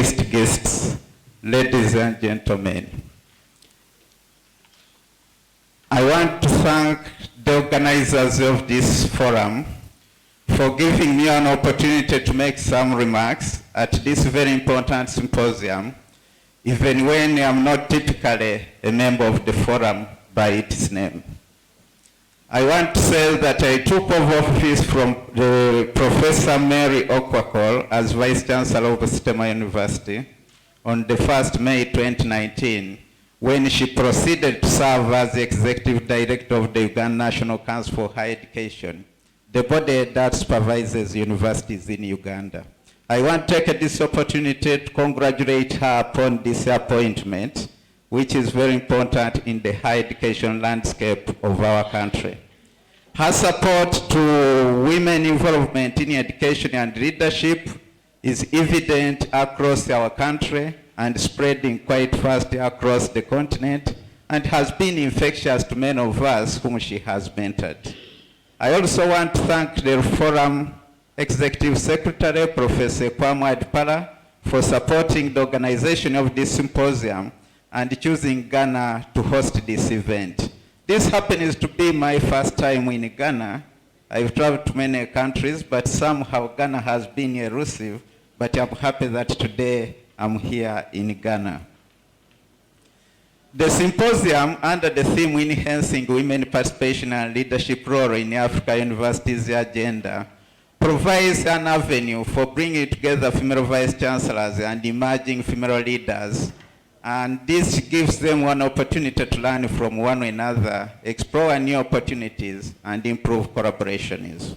distinguished guests, ladies and gentlemen. I want to thank the organizers of this forum for giving me an opportunity to make some remarks at this very important symposium, even when I am not typically a member of the forum by its name. I want to say that I took over office from Professor Mary Ayorkor as Vice Chancellor of Stemmer University on the 1st May 2019, when she proceeded to serve as the Executive Director of the Uganda National Council for Higher Education, the body that supervises universities in Uganda. I want to take this opportunity to congratulate her upon this appointment, which is very important in the higher education landscape of our country. Her support to women involvement in education and leadership is evident across our country and spreading quite fast across the continent, and has been infectious to many of us whom she has mentored. I also want to thank the RUFORUM Executive Secretary, Professor Kwame Adpara, for supporting the organization of this symposium and choosing Ghana to host this event. This happens to be my first time in Ghana. I've traveled to many countries, but somehow Ghana has been elusive, but I'm happy that today I'm here in Ghana. The symposium, under the theme Enhancing Women Participation and Leadership Role in Africa Universities Agenda, provides an avenue for bringing together female vice chancellors and emerging female leaders, and this gives them one opportunity to learn from one another, explore new opportunities, and improve collaborations.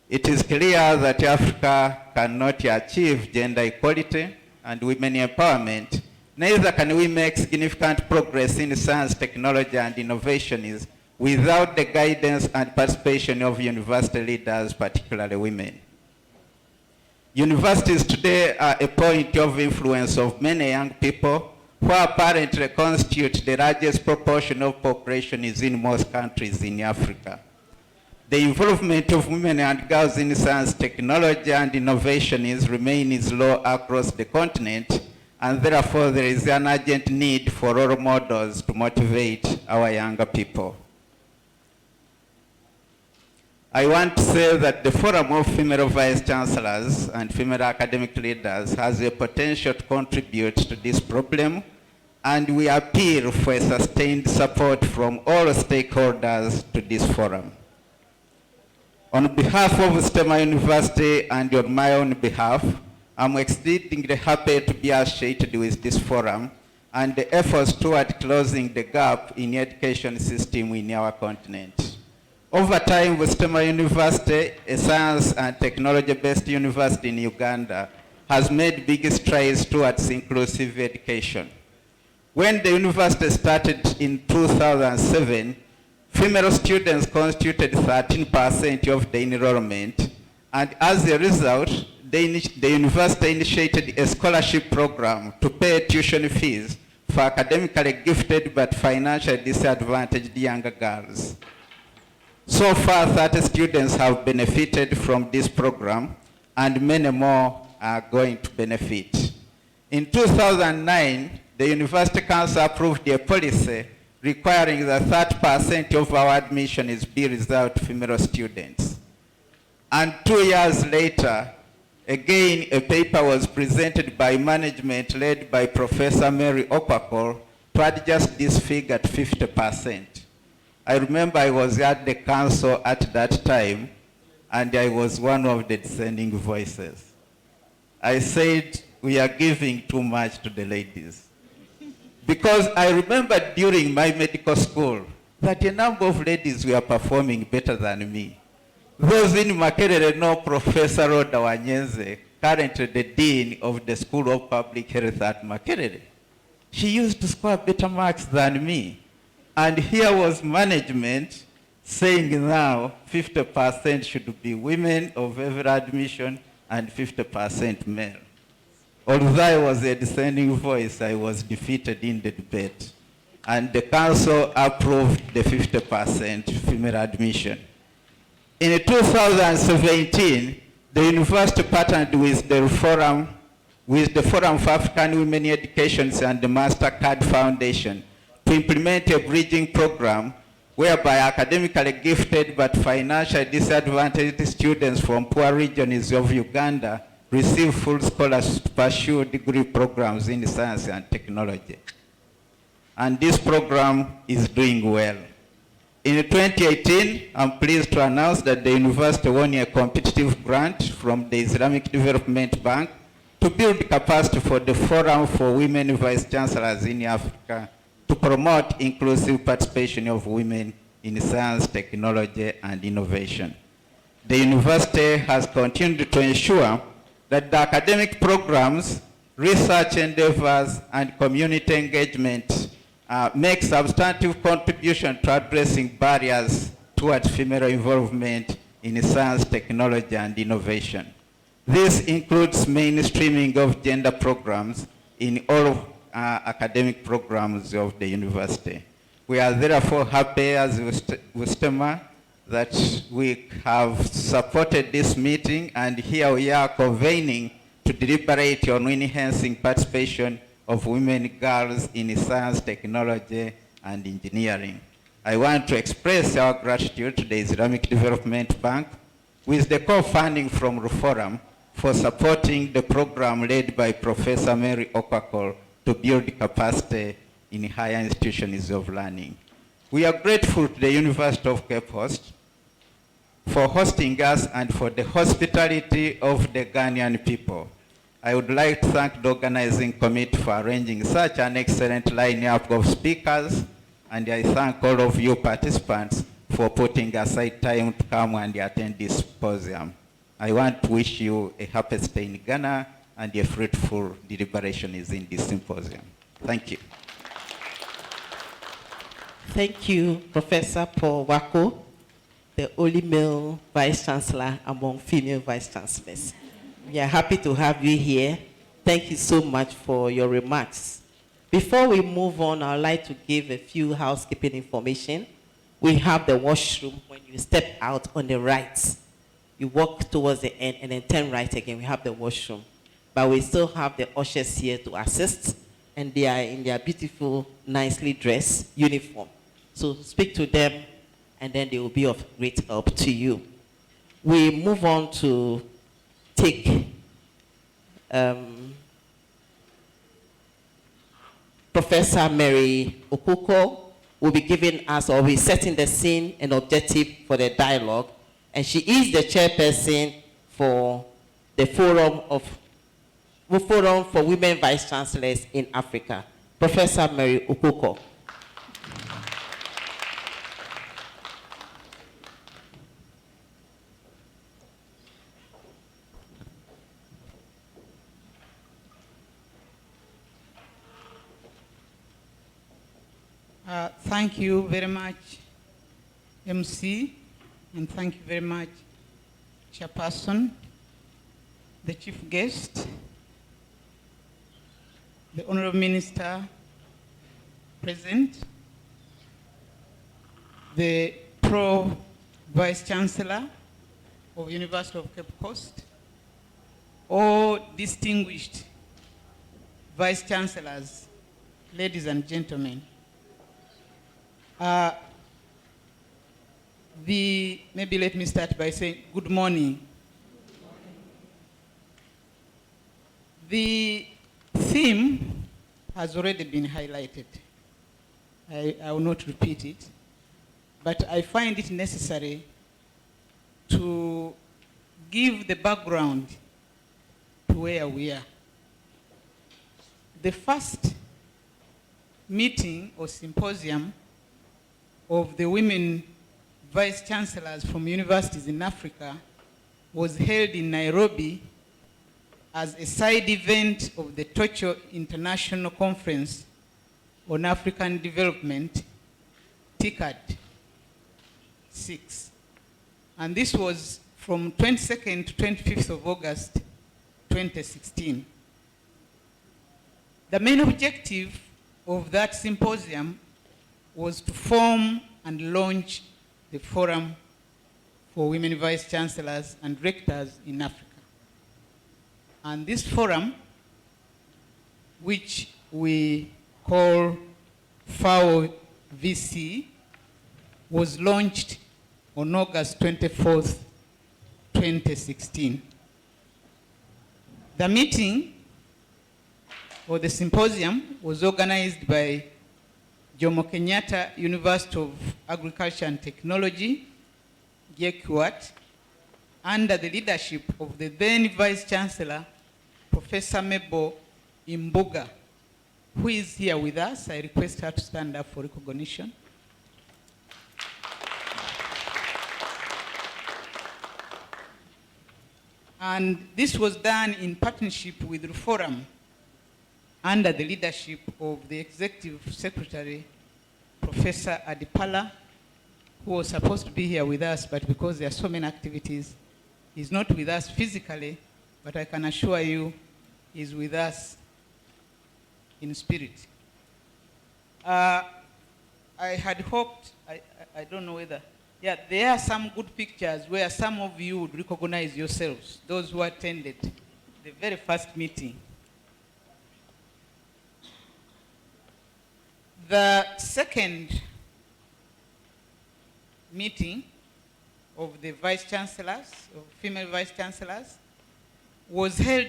It is clear that Africa cannot achieve gender equality and women empowerment, neither can we make significant progress in science, technology, and innovations without the guidance and participation of university leaders, particularly women. Universities today are a point of influence of many young people who apparently constitute the largest proportion of population in most countries in Africa. The involvement of women and girls in science, technology, and innovations remains low across the continent, and therefore there is an urgent need for role models to motivate our younger people. I want to say that the Forum of Female Vice Chancellors and Female Academic Leaders has a potential to contribute to this problem, and we appeal for a sustained support from all stakeholders to this forum. On behalf of Stemmer University and on my own behalf, I'm exceedingly happy to be associated with this forum and the efforts toward closing the gap in the education system in our continent. Over time, Stemmer University, a science and technology-based university in Uganda, has made big strides towards inclusive education. When the university started in 2007, female students constituted 13% of the enrollment, and as a result, the university initiated a scholarship program to pay tuition fees for academically gifted but financially disadvantaged younger girls. So far, 30 students have benefited from this program, and many more are going to benefit. In 2009, the University Council approved a policy requiring that 30% of our admissions be reserved to female students. And 2 years later, again, a paper was presented by management led by Professor Mary Ayorkor to adjust this figure to 50%. I remember I was at the council at that time, and I was one of the dissenting voices. I said, we are giving too much to the ladies. Because I remember during my medical school that a number of ladies were performing better than me. Those in Makerere know Professor Rhoda Wanyenze, currently the Dean of the School of Public Health at Makerere. She used to score better marks than me. And here was management saying now 50% should be women of every admission and 50% male. Although I was a dissenting voice, I was defeated in the debate. And the council approved the 50% female admission. In 2017, the university partnered with the RUFORUM with the Forum for African Women in Education and the MasterCard Foundation to implement a bridging program whereby academically gifted but financially disadvantaged students from poor regions of Uganda receive full scholarships to pursue degree programs in science and technology. And this program is doing well. In 2018, I'm pleased to announce that the university won a competitive grant from the Islamic Development Bank to build capacity for the Forum for Women Vice Chancellors in Africa to promote inclusive participation of women in science, technology, and innovation. The university has continued to ensure that the academic programs, research endeavors, and community engagement make substantive contribution to addressing barriers towards female involvement in science, technology, and innovation. This includes mainstreaming of gender programs in all academic programs of the university. We are therefore happy as WUSTEMA that we have supported this meeting, and here we are convening to deliberate on enhancing participation of women girls in science, technology, and engineering. I want to express our gratitude to the Islamic Development Bank with the co-funding from RUFORUM for supporting the program led by Professor Mary Ayorkor to build capacity in higher institutions of learning. We are grateful to the University of Cape Coast for hosting us and for the hospitality of the Ghanaian people. I would like to thank the organizing committee for arranging such an excellent lineup of speakers, and I thank all of you participants for putting aside time to come and attend this symposium. I want to wish you a happy stay in Ghana and a fruitful deliberation is in this symposium. Thank you. Thank you, Professor Paul Wako, the only male Vice Chancellor among female Vice Chancellors. We are happy to have you here. Thank you so much for your remarks. Before we move on, I'd like to give a few housekeeping information. We have the washroom. When you step out on the right, you walk towards the end and then turn right again. We have the washroom. But we still have the ushers here to assist, and they are in their beautiful, nicely dressed uniform. So speak to them, and then they will be of great help to you. We move on to take Professor Mary Okuko will be giving us, or will be setting the scene and objective for the dialogue, and she is the chairperson for the Forum for Women Vice Chancellors in Africa. Professor Mary Okuko. Thank you very much, MC, and thank you very much, Chairperson, the Chief Guest, the Honorable Minister present, the Pro-Vice Chancellor of University of Cape Coast, all distinguished Vice Chancellors, ladies and gentlemen. Maybe let me start by saying good morning. The theme has already been highlighted. I will not repeat it, but I find it necessary to give the background to where we are. The first meeting or symposium of the women vice chancellors from universities in Africa was held in Nairobi as a side event of the Tokyo International Conference on African Development, TICAD 6. And this was from 22nd to 25th of August, 2016. The main objective of that symposium was to form and launch the Forum for Women Vice Chancellors and Rectors in Africa. And this forum which we call FAO VC, was launched on August 24th, 2016. The meeting, or the symposium, was organized by Jomo Kenyatta University of Agriculture and Technology, JKUAT, under the leadership of the then Vice Chancellor, Professor Mebo Imbuga, who is here with us. I request her to stand up for recognition. And this was done in partnership with RUFORUM under the leadership of the Executive Secretary, Professor Adipala, who was supposed to be here with us, but because there are so many activities, he's not with us physically, but I can assure you he's with us in spirit. I had hoped, I don't know whether, yeah, there are some good pictures where some of you would recognize yourselves, those who attended the very first meeting. The second meeting of the vice chancellors, of female vice chancellors, was held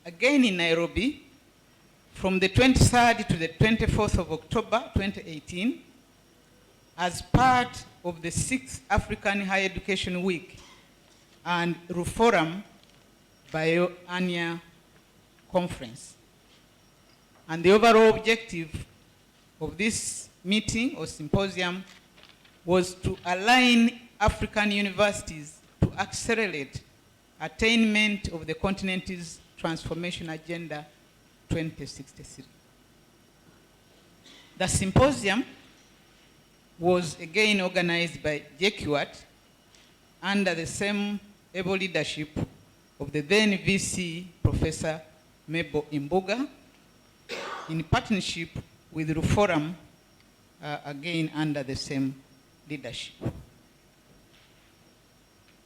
again in Nairobi from the 23rd to the 24th of October 2018 as part of the 6th African Higher Education Week and RUFORUM Biennial Conference. And the overall objective of this meeting or symposium was to align African universities to accelerate attainment of the continent's transformation agenda 2063. The symposium was again organized by JKUAT under the same able leadership of the then VC, Professor Mebo Imbuga, in partnership with RUFORUM, again under the same leadership.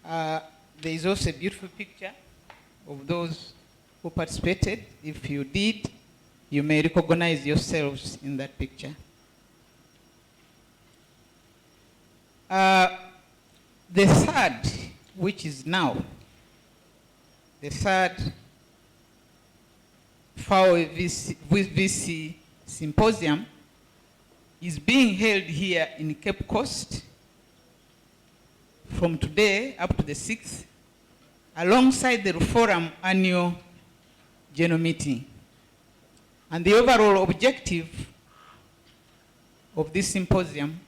There is also a beautiful picture of those who participated. If you did, you may recognize yourselves in that picture. The third, which is now, the third FAO VC Symposium is being held here in Cape Coast from today up to the 6th, alongside the RUFORUM annual general meeting. And the overall objective of this symposium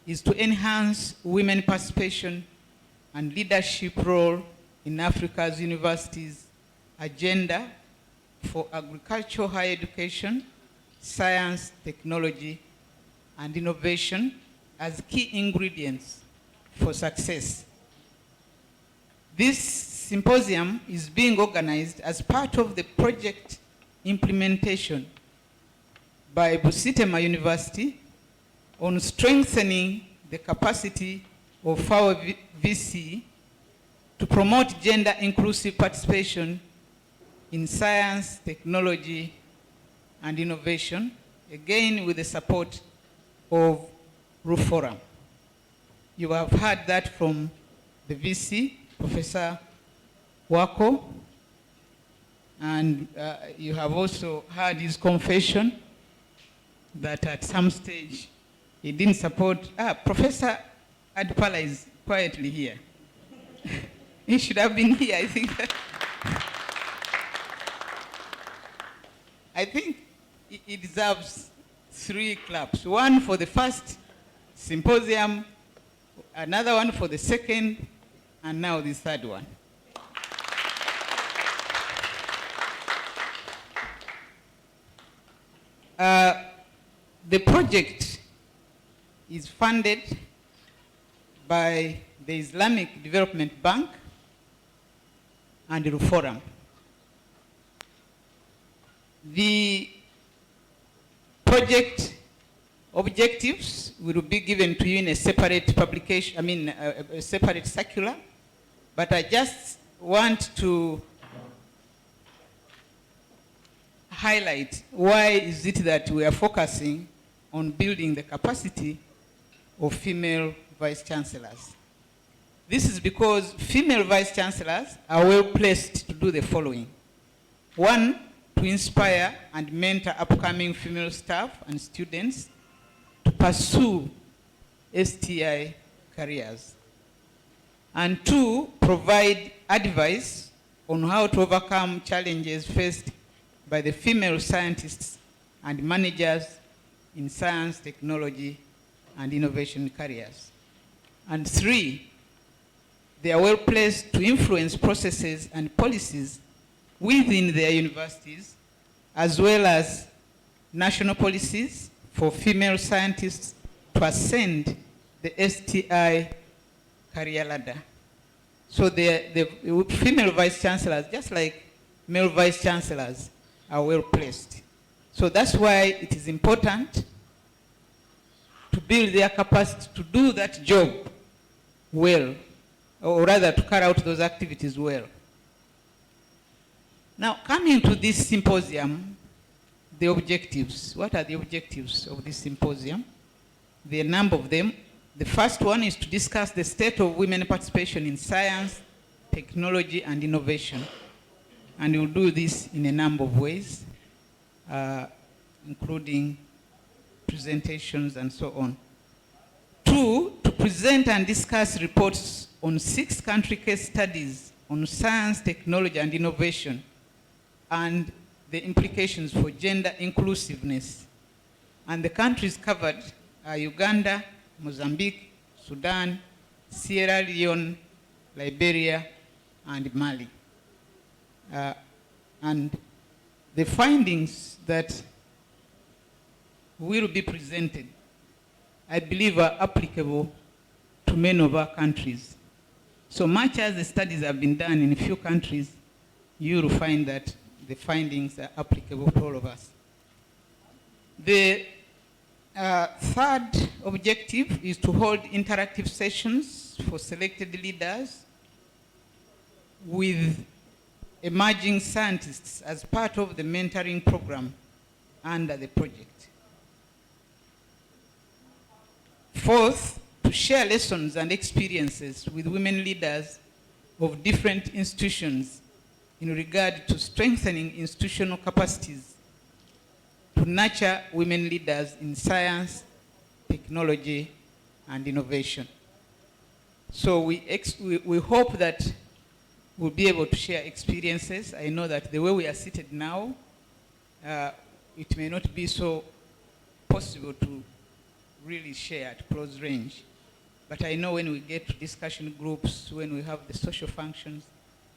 is to enhance women participation and leadership role in Africa's universities' agenda for agricultural higher education, science, technology, and innovation as key ingredients for success. This symposium is being organized as part of the project implementation by Busitema University on strengthening the capacity of FAO VC to promote gender-inclusive participation in science, technology, and innovation, again with the support of RUFORUM. You have heard that from the VC, Professor Wako, and you have also heard his confession that at some stage he didn't support. Professor Adpala is quietly here. He should have been here, I think. I think he deserves 3 claps. One for the first symposium, another one for the second, and now the third one. The project is funded by the Islamic Development Bank and RUFORUM. The project objectives will be given to you in a separate publication, a separate circular, but I just want to highlight why is it that we are focusing on building the capacity of female vice chancellors. This is because female vice chancellors are well placed to do the following. One, to inspire and mentor upcoming female staff and students to pursue STI careers. And two, provide advice on how to overcome challenges faced by the female scientists and managers in science, technology, and innovation careers. And three, they are well placed to influence processes and policies within their universities, as well as national policies for female scientists to ascend the STI career ladder. So the female vice chancellors, just like male vice chancellors, are well placed. So that's why it is important to build their capacity to do that job well, or rather to carry out those activities well. Now, coming to this symposium, the objectives. What are the objectives of this symposium? There are a number of them. The first one is to discuss the state of women participation in science, technology, and innovation. And we'll do this in a number of ways, including presentations and so on. Two, to present and discuss reports on 6 country case studies on science, technology, and innovation, and the implications for gender inclusiveness. And the countries covered are Uganda, Mozambique, Sudan, Sierra Leone, Liberia, and Mali. And the findings that will be presented, I believe, are applicable to many of our countries. So much as the studies have been done in a few countries, you will find that the findings are applicable to all of us. The third objective is to hold interactive sessions for selected leaders with emerging scientists as part of the mentoring program under the project. Fourth, to share lessons and experiences with women leaders of different institutions in regard to strengthening institutional capacities to nurture women leaders in science, technology, and innovation. So we hope that we'll be able to share experiences. I know that the way we are seated now, it may not be so possible to really share at close range. But I know when we get to discussion groups, when we have the social functions,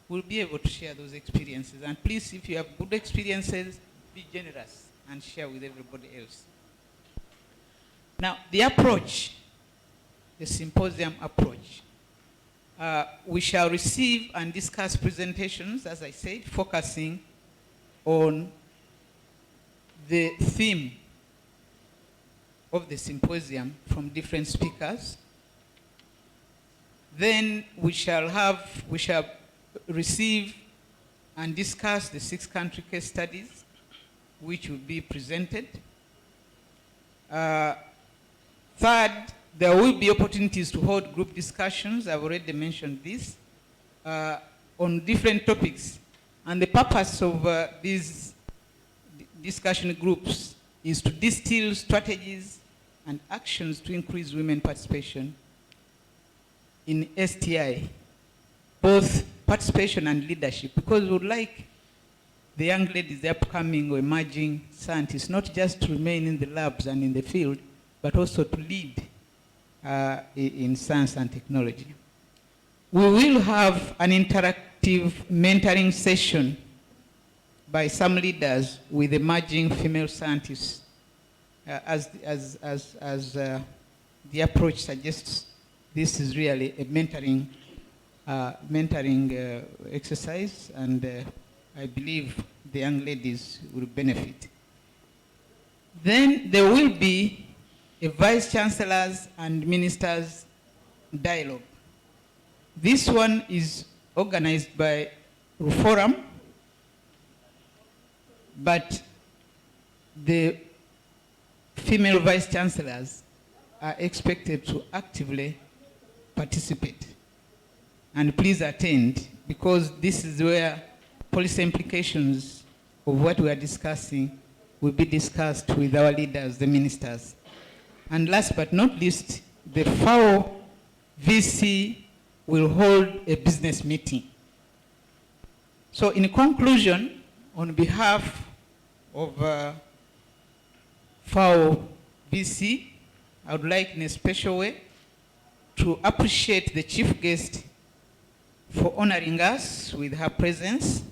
we'll be able to share those experiences. And please, if you have good experiences, be generous and share with everybody else. Now, the approach, the symposium approach. We shall receive and discuss presentations, as I said, focusing on the theme of the symposium from different speakers. Then we shall receive and discuss the 6 country case studies which will be presented. Third, there will be opportunities to hold group discussions. I've already mentioned this, on different topics. And the purpose of these discussion groups is to distill strategies and actions to increase women participation in STI, both participation and leadership, because we would like the young ladies, the upcoming or emerging scientists, not just to remain in the labs and in the field, but also to lead in science and technology. We will have an interactive mentoring session by some leaders with emerging female scientists, as the approach suggests. This is really a mentoring exercise, and I believe the young ladies will benefit. Then there will be a vice chancellors and ministers dialogue. This one is organized by RUFORUM, but the female vice chancellors are expected to actively participate. And please attend, because this is where policy implications of what we are discussing will be discussed with our leaders, the ministers. And last but not least, the FAO VC will hold a business meeting. So in conclusion, on behalf of FAO VC, I would like in a special way to appreciate the chief guest for honoring us with her presence.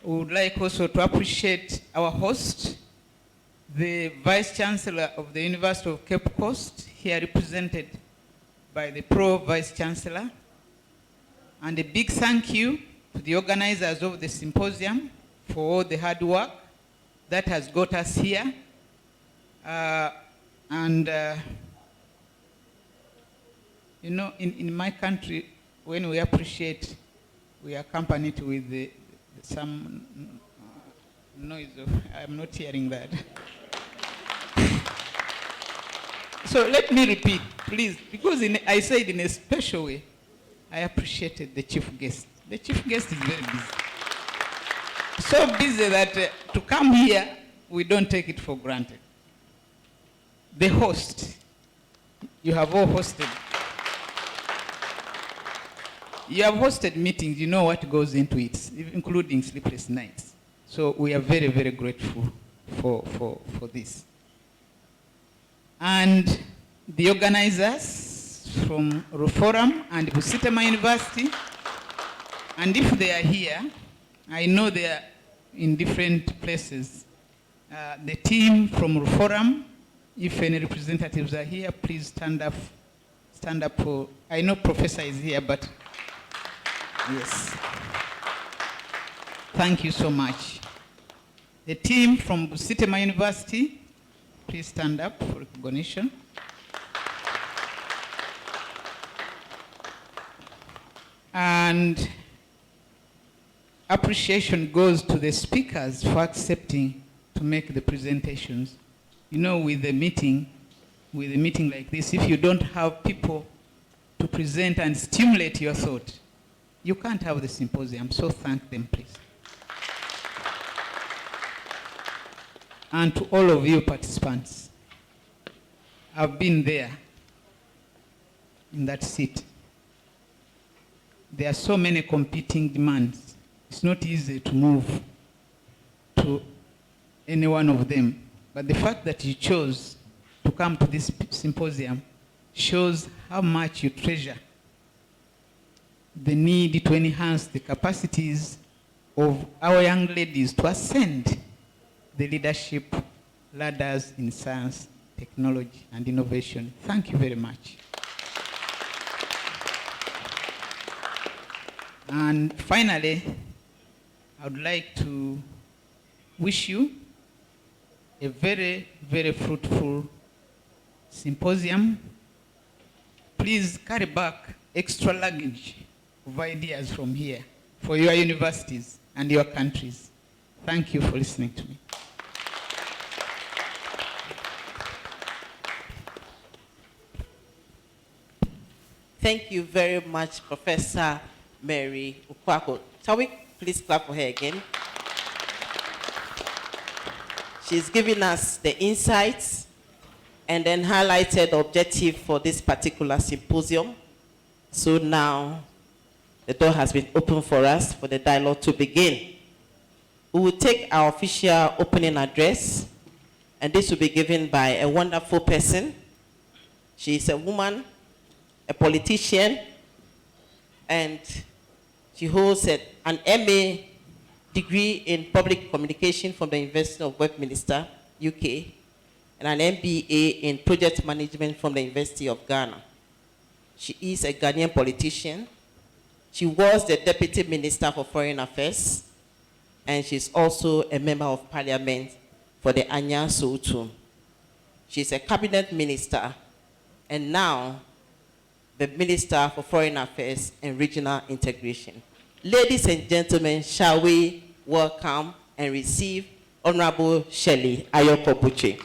We would like also to appreciate our host, the Vice Chancellor of the University of Cape Coast, here represented by the Pro Vice Chancellor. And a big thank you to the organizers of the symposium for all the hard work that has got us here. You know, in my country, when we appreciate, we are accompanied with some noise. I'm not hearing that. So let me repeat, please, because I said in a special way, I appreciated the chief guest. The chief guest is very busy. So busy that to come here, we don't take it for granted. The host, you have all hosted. You have hosted meetings, you know what goes into it, including sleepless nights. So we are very, very grateful for this. And the organizers from RUFORUM and Busitama University, and if they are here, I know they are in different places. The team from RUFORUM, if any representatives are here, please stand up. Stand up for, I know Professor is here, but yes. Thank you so much. The team from Busitama University, please stand up for recognition. And appreciation goes to the speakers for accepting to make the presentations. You know, with a meeting like this, if you don't have people to present and stimulate your thought, you can't have the symposium, so thank them, please. And to all of you participants, I've been there in that seat. There are so many competing demands. It's not easy to move to any one of them. But the fact that you chose to come to this symposium shows how much you treasure the need to enhance the capacities of our young ladies to ascend the leadership ladders in science, technology, and innovation. Thank you very much. And finally, I would like to wish you a very, very fruitful symposium. Please carry back extra luggage of ideas from here for your universities and your countries. Thank you for listening to me. Thank you very much, Professor Mary Ukwako. Shall we please clap for her again? She's given us the insights and then highlighted the objective for this particular symposium. So now the door has been opened for us for the dialogue to begin. We will take our official opening address, and this will be given by a wonderful person. She is a woman, a politician, and she holds an MA degree in public communication from the University of Westminster, UK, and an MBA in project management from the University of Ghana. She is a Ghanaian politician. She was the Deputy Minister for Foreign Affairs, and she's also a member of Parliament for the Anya Soutum. She's a cabinet minister, and now the Minister for Foreign Affairs and Regional Integration. Ladies and gentlemen, shall we welcome and receive Honorable Shirley Ayorkor Botchwey.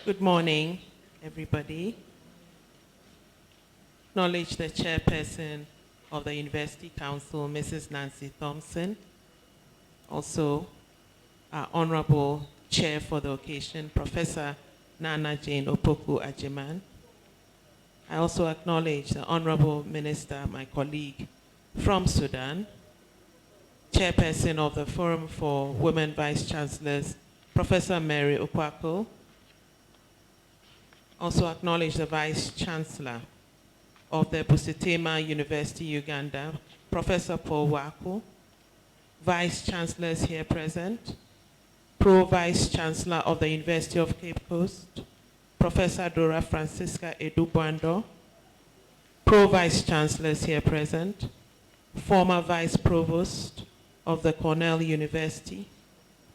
Good morning, everybody. Acknowledge the chairperson of the University Council, Mrs. Nancy Thompson. Also, our honorable chair for the occasion, Professor Nana Jane Opoku Ajiman. I also acknowledge the honorable minister, my colleague from Sudan, chairperson of the Forum for Women Vice Chancellors, Professor Mary Okwako. Also acknowledge the Vice Chancellor of the Busitema University, Uganda, Professor Paul Wako, Vice Chancellors here present, Pro-Vice Chancellor of the University of Cape Coast, Professor Dora Francisca Edubando, Pro-Vice Chancellors here present, former Vice Provost of the Cornell University,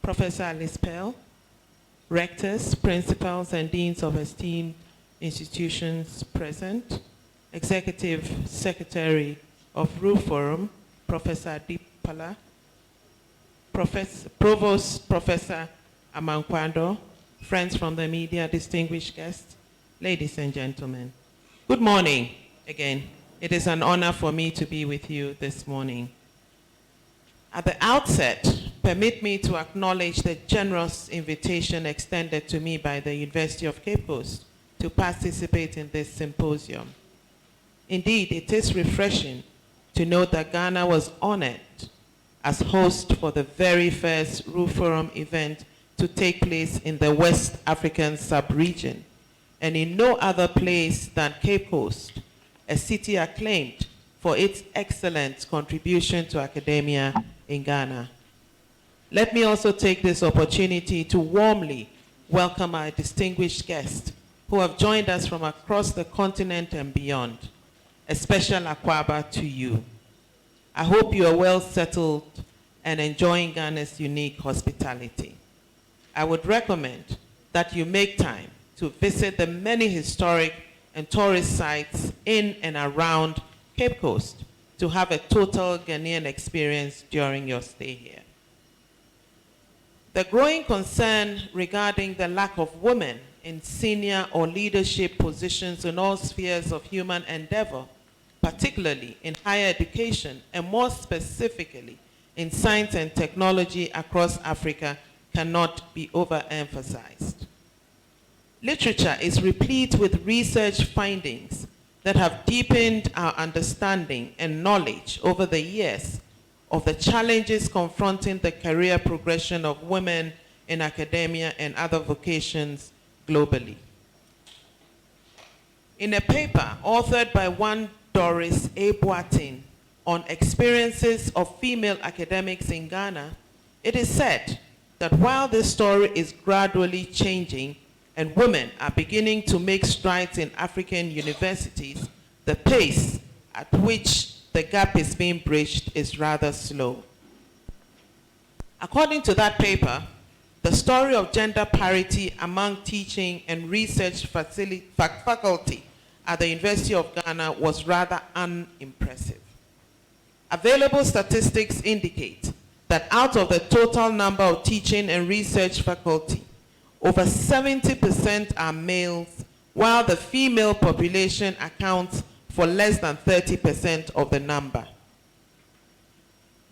Professor Alice Pell, rectors, principals, and deans of esteemed institutions present, Executive Secretary of RUFORUM, Professor Deepala, Provost Professor Amankwando, friends from the media, distinguished guests, ladies and gentlemen. Good morning again. It is an honor for me to be with you this morning. At the outset, permit me to acknowledge the generous invitation extended to me by the University of Cape Coast to participate in this symposium. Indeed, it is refreshing to note that Ghana was honored as host for the very first RUFORUM event to take place in the West African sub-region, and in no other place than Cape Coast, a city acclaimed for its excellent contribution to academia in Ghana. Let me also take this opportunity to warmly welcome our distinguished guests who have joined us from across the continent and beyond. A special akwaba to you. I hope you are well settled and enjoying Ghana's unique hospitality. I would recommend that you make time to visit the many historic and tourist sites in and around Cape Coast to have a total Ghanaian experience during your stay here. The growing concern regarding the lack of women in senior or leadership positions in all spheres of human endeavor, particularly in higher education and more specifically in science and technology across Africa, cannot be overemphasized. Literature is replete with research findings that have deepened our understanding and knowledge over the years of the challenges confronting the career progression of women in academia and other vocations globally. In a paper authored by one Doris A. Boateng on experiences of female academics in Ghana, it is said that while this story is gradually changing and women are beginning to make strides in African universities, the pace at which the gap is being bridged is rather slow. According to that paper, the story of gender parity among teaching and research faculty at the University of Ghana was rather unimpressive. Available statistics indicate that out of the total number of teaching and research faculty, over 70% are males, while the female population accounts for less than 30% of the number.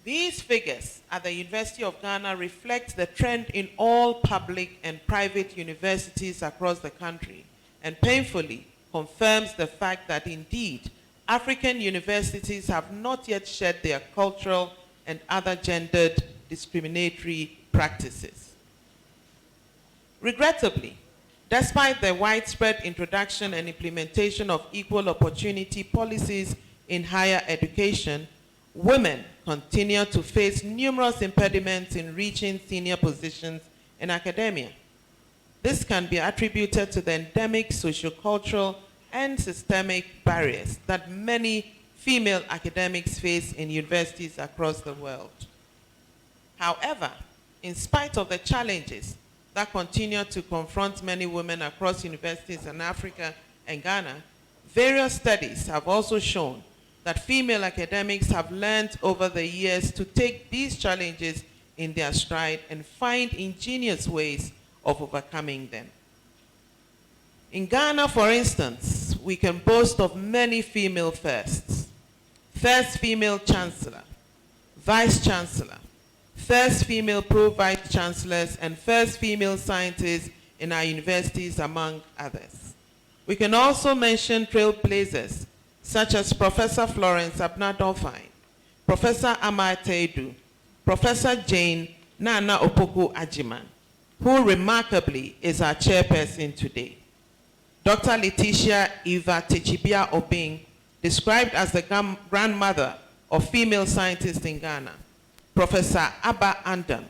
These figures at the University of Ghana reflect the trend in all public and private universities across the country, and painfully confirms the fact that indeed African universities have not yet shed their cultural and other gendered discriminatory practices. Regrettably, despite the widespread introduction and implementation of equal opportunity policies in higher education, women continue to face numerous impediments in reaching senior positions in academia. This can be attributed to the endemic sociocultural and systemic barriers that many female academics face in universities across the world. However, in spite of the challenges that continue to confront many women across universities in Africa and Ghana, various studies have also shown that female academics have learned over the years to take these challenges in their stride and find ingenious ways of overcoming them. In Ghana, for instance, we can boast of many female firsts. First female chancellor, vice chancellor, first female pro-vice chancellors, and first female scientists in our universities, among others. We can also mention trailblazers such as Professor Florence Abna-Dolphine, Professor Amar Teidu, Professor Jane Nana Opoku Ajiman, who remarkably is our chairperson today. Dr. Letitia Eva Techibia Obing, described as the grandmother of female scientists in Ghana. Professor Abba Andam,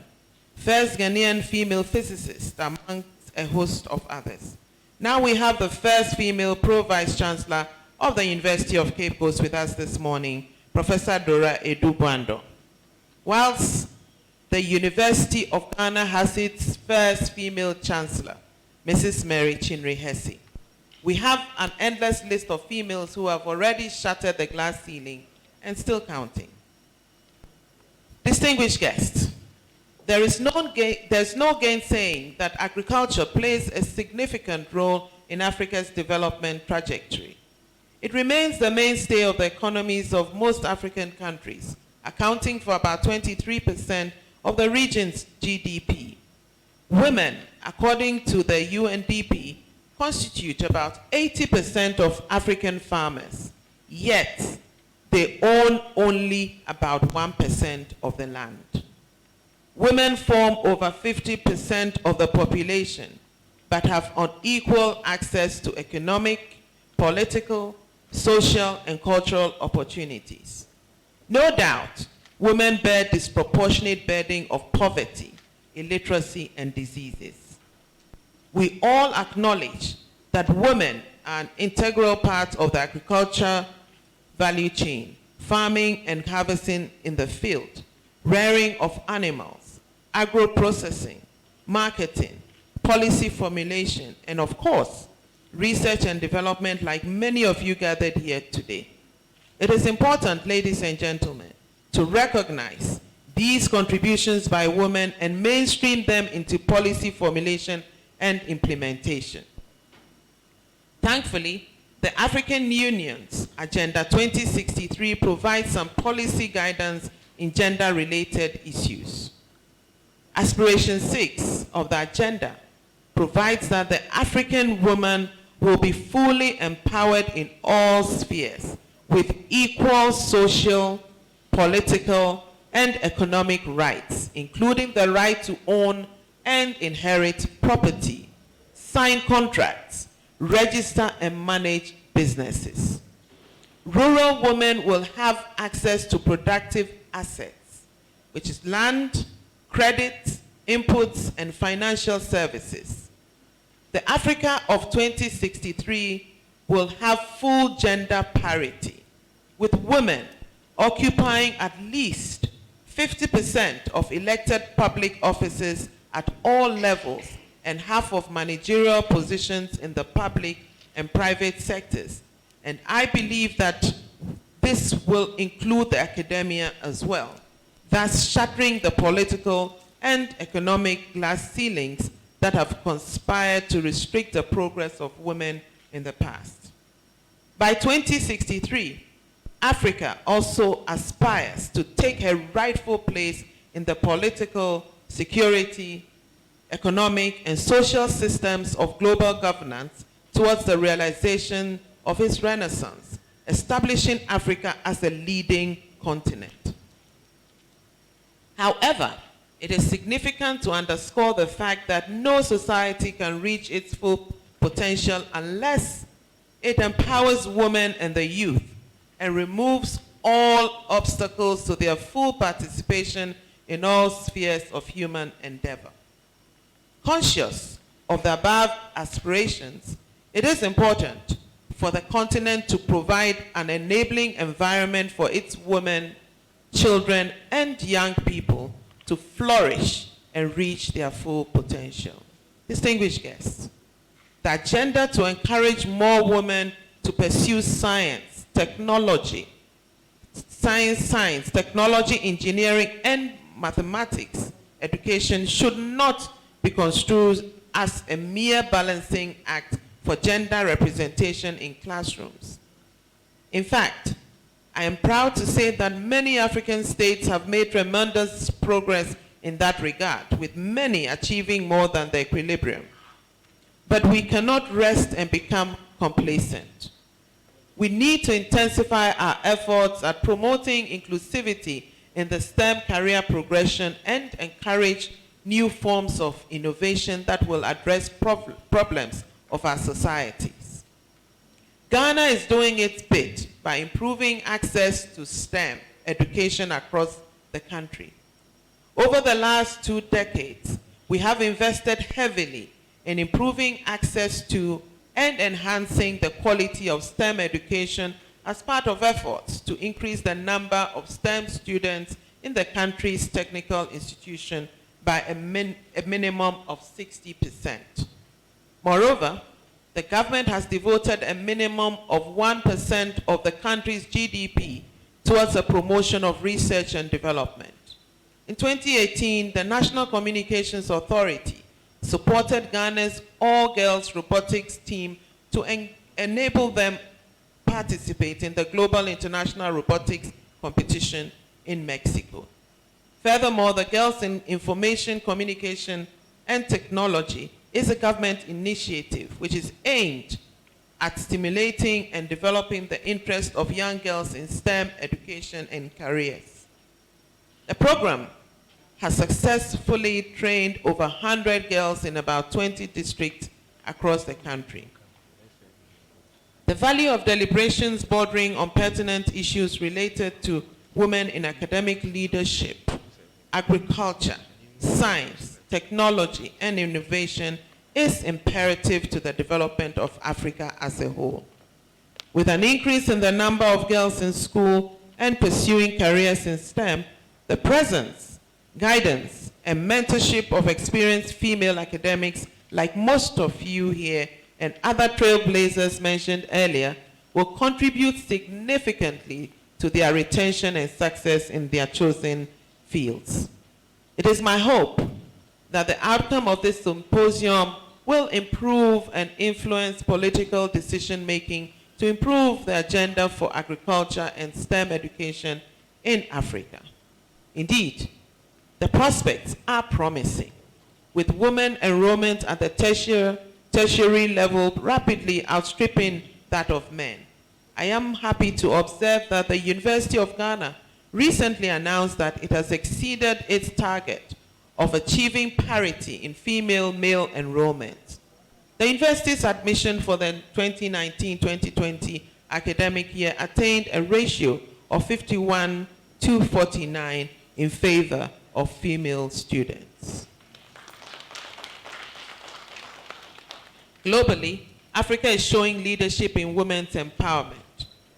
first Ghanaian female physicist, amongst a host of others. Now we have the first female pro-vice chancellor of the University of Cape Coast with us this morning, Professor Dora Edubwando. Whilst the University of Ghana has its first female chancellor, Mrs. Mary Chinri Hesse, we have an endless list of females who have already shattered the glass ceiling and still counting. Distinguished guests, there's no gainsaying that agriculture plays a significant role in Africa's development trajectory. It remains the mainstay of the economies of most African countries, accounting for about 23% of the region's GDP. Women, according to the UNDP, constitute about 80% of African farmers, yet they own only about 1% of the land. Women form over 50% of the population, but have unequal access to economic, political, social, and cultural opportunities. No doubt, women bear disproportionate burden of poverty, illiteracy, and diseases. We all acknowledge that women are an integral part of the agriculture value chain, farming and harvesting in the field, rearing of animals, agro-processing, marketing, policy formulation, and of course, research and development like many of you gathered here today. It is important, ladies and gentlemen, to recognize these contributions by women and mainstream them into policy formulation and implementation. Thankfully, the African Union's Agenda 2063 provides some policy guidance in gender-related issues. Aspiration 6 of the agenda provides that the African woman will be fully empowered in all spheres with equal social, political, and economic rights, including the right to own and inherit property, sign contracts, register and manage businesses. Rural women will have access to productive assets, which is land, credit, inputs, and financial services. The Africa of 2063 will have full gender parity, with women occupying at least 50% of elected public offices at all levels and half of managerial positions in the public and private sectors. And I believe that this will include the academia as well, thus shattering the political and economic glass ceilings that have conspired to restrict the progress of women in the past. By 2063, Africa also aspires to take her rightful place in the political, security, economic, and social systems of global governance towards the realization of its renaissance, establishing Africa as a leading continent. However, it is significant to underscore the fact that no society can reach its full potential unless it empowers women and the youth and removes all obstacles to their full participation in all spheres of human endeavor. Conscious of the above aspirations, it is important for the continent to provide an enabling environment for its women, children, and young people to flourish and reach their full potential. Distinguished guests, the agenda to encourage more women to pursue science, technology, technology, engineering, and mathematics education should not be construed as a mere balancing act for gender representation in classrooms. In fact, I am proud to say that many African states have made tremendous progress in that regard, with many achieving more than the equilibrium. But we cannot rest and become complacent. We need to intensify our efforts at promoting inclusivity in the STEM career progression and encourage new forms of innovation that will address problems of our societies. Ghana is doing its bit by improving access to STEM education across the country. Over the last 2 decades, we have invested heavily in improving access to and enhancing the quality of STEM education as part of efforts to increase the number of STEM students in the country's technical institution by a minimum of 60%. Moreover, the government has devoted a minimum of 1% of the country's GDP towards the promotion of research and development. In 2018, the National Communications Authority supported Ghana's all-girls robotics team to enable them participate in the Global International Robotics Competition in Mexico. Furthermore, the Girls in Information, Communication, and Technology is a government initiative which is aimed at stimulating and developing the interest of young girls in STEM education and careers. The program has successfully trained over 100 girls in about 20 districts across the country. The value of deliberations bordering on pertinent issues related to women in academic leadership, agriculture, science, technology, and innovation is imperative to the development of Africa as a whole. With an increase in the number of girls in school and pursuing careers in STEM, the presence, guidance, and mentorship of experienced female academics like most of you here and other trailblazers mentioned earlier will contribute significantly to their retention and success in their chosen fields. It is my hope that the outcome of this symposium will improve and influence political decision-making to improve the agenda for agriculture and STEM education in Africa. Indeed, the prospects are promising, with women enrollment at the tertiary level rapidly outstripping that of men. I am happy to observe that the University of Ghana recently announced that it has exceeded its target of achieving parity in female-male enrollment. The university's admission for the 2019-2020 academic year attained a ratio of 51-49 in favor of female students. Globally, Africa is showing leadership in women's empowerment.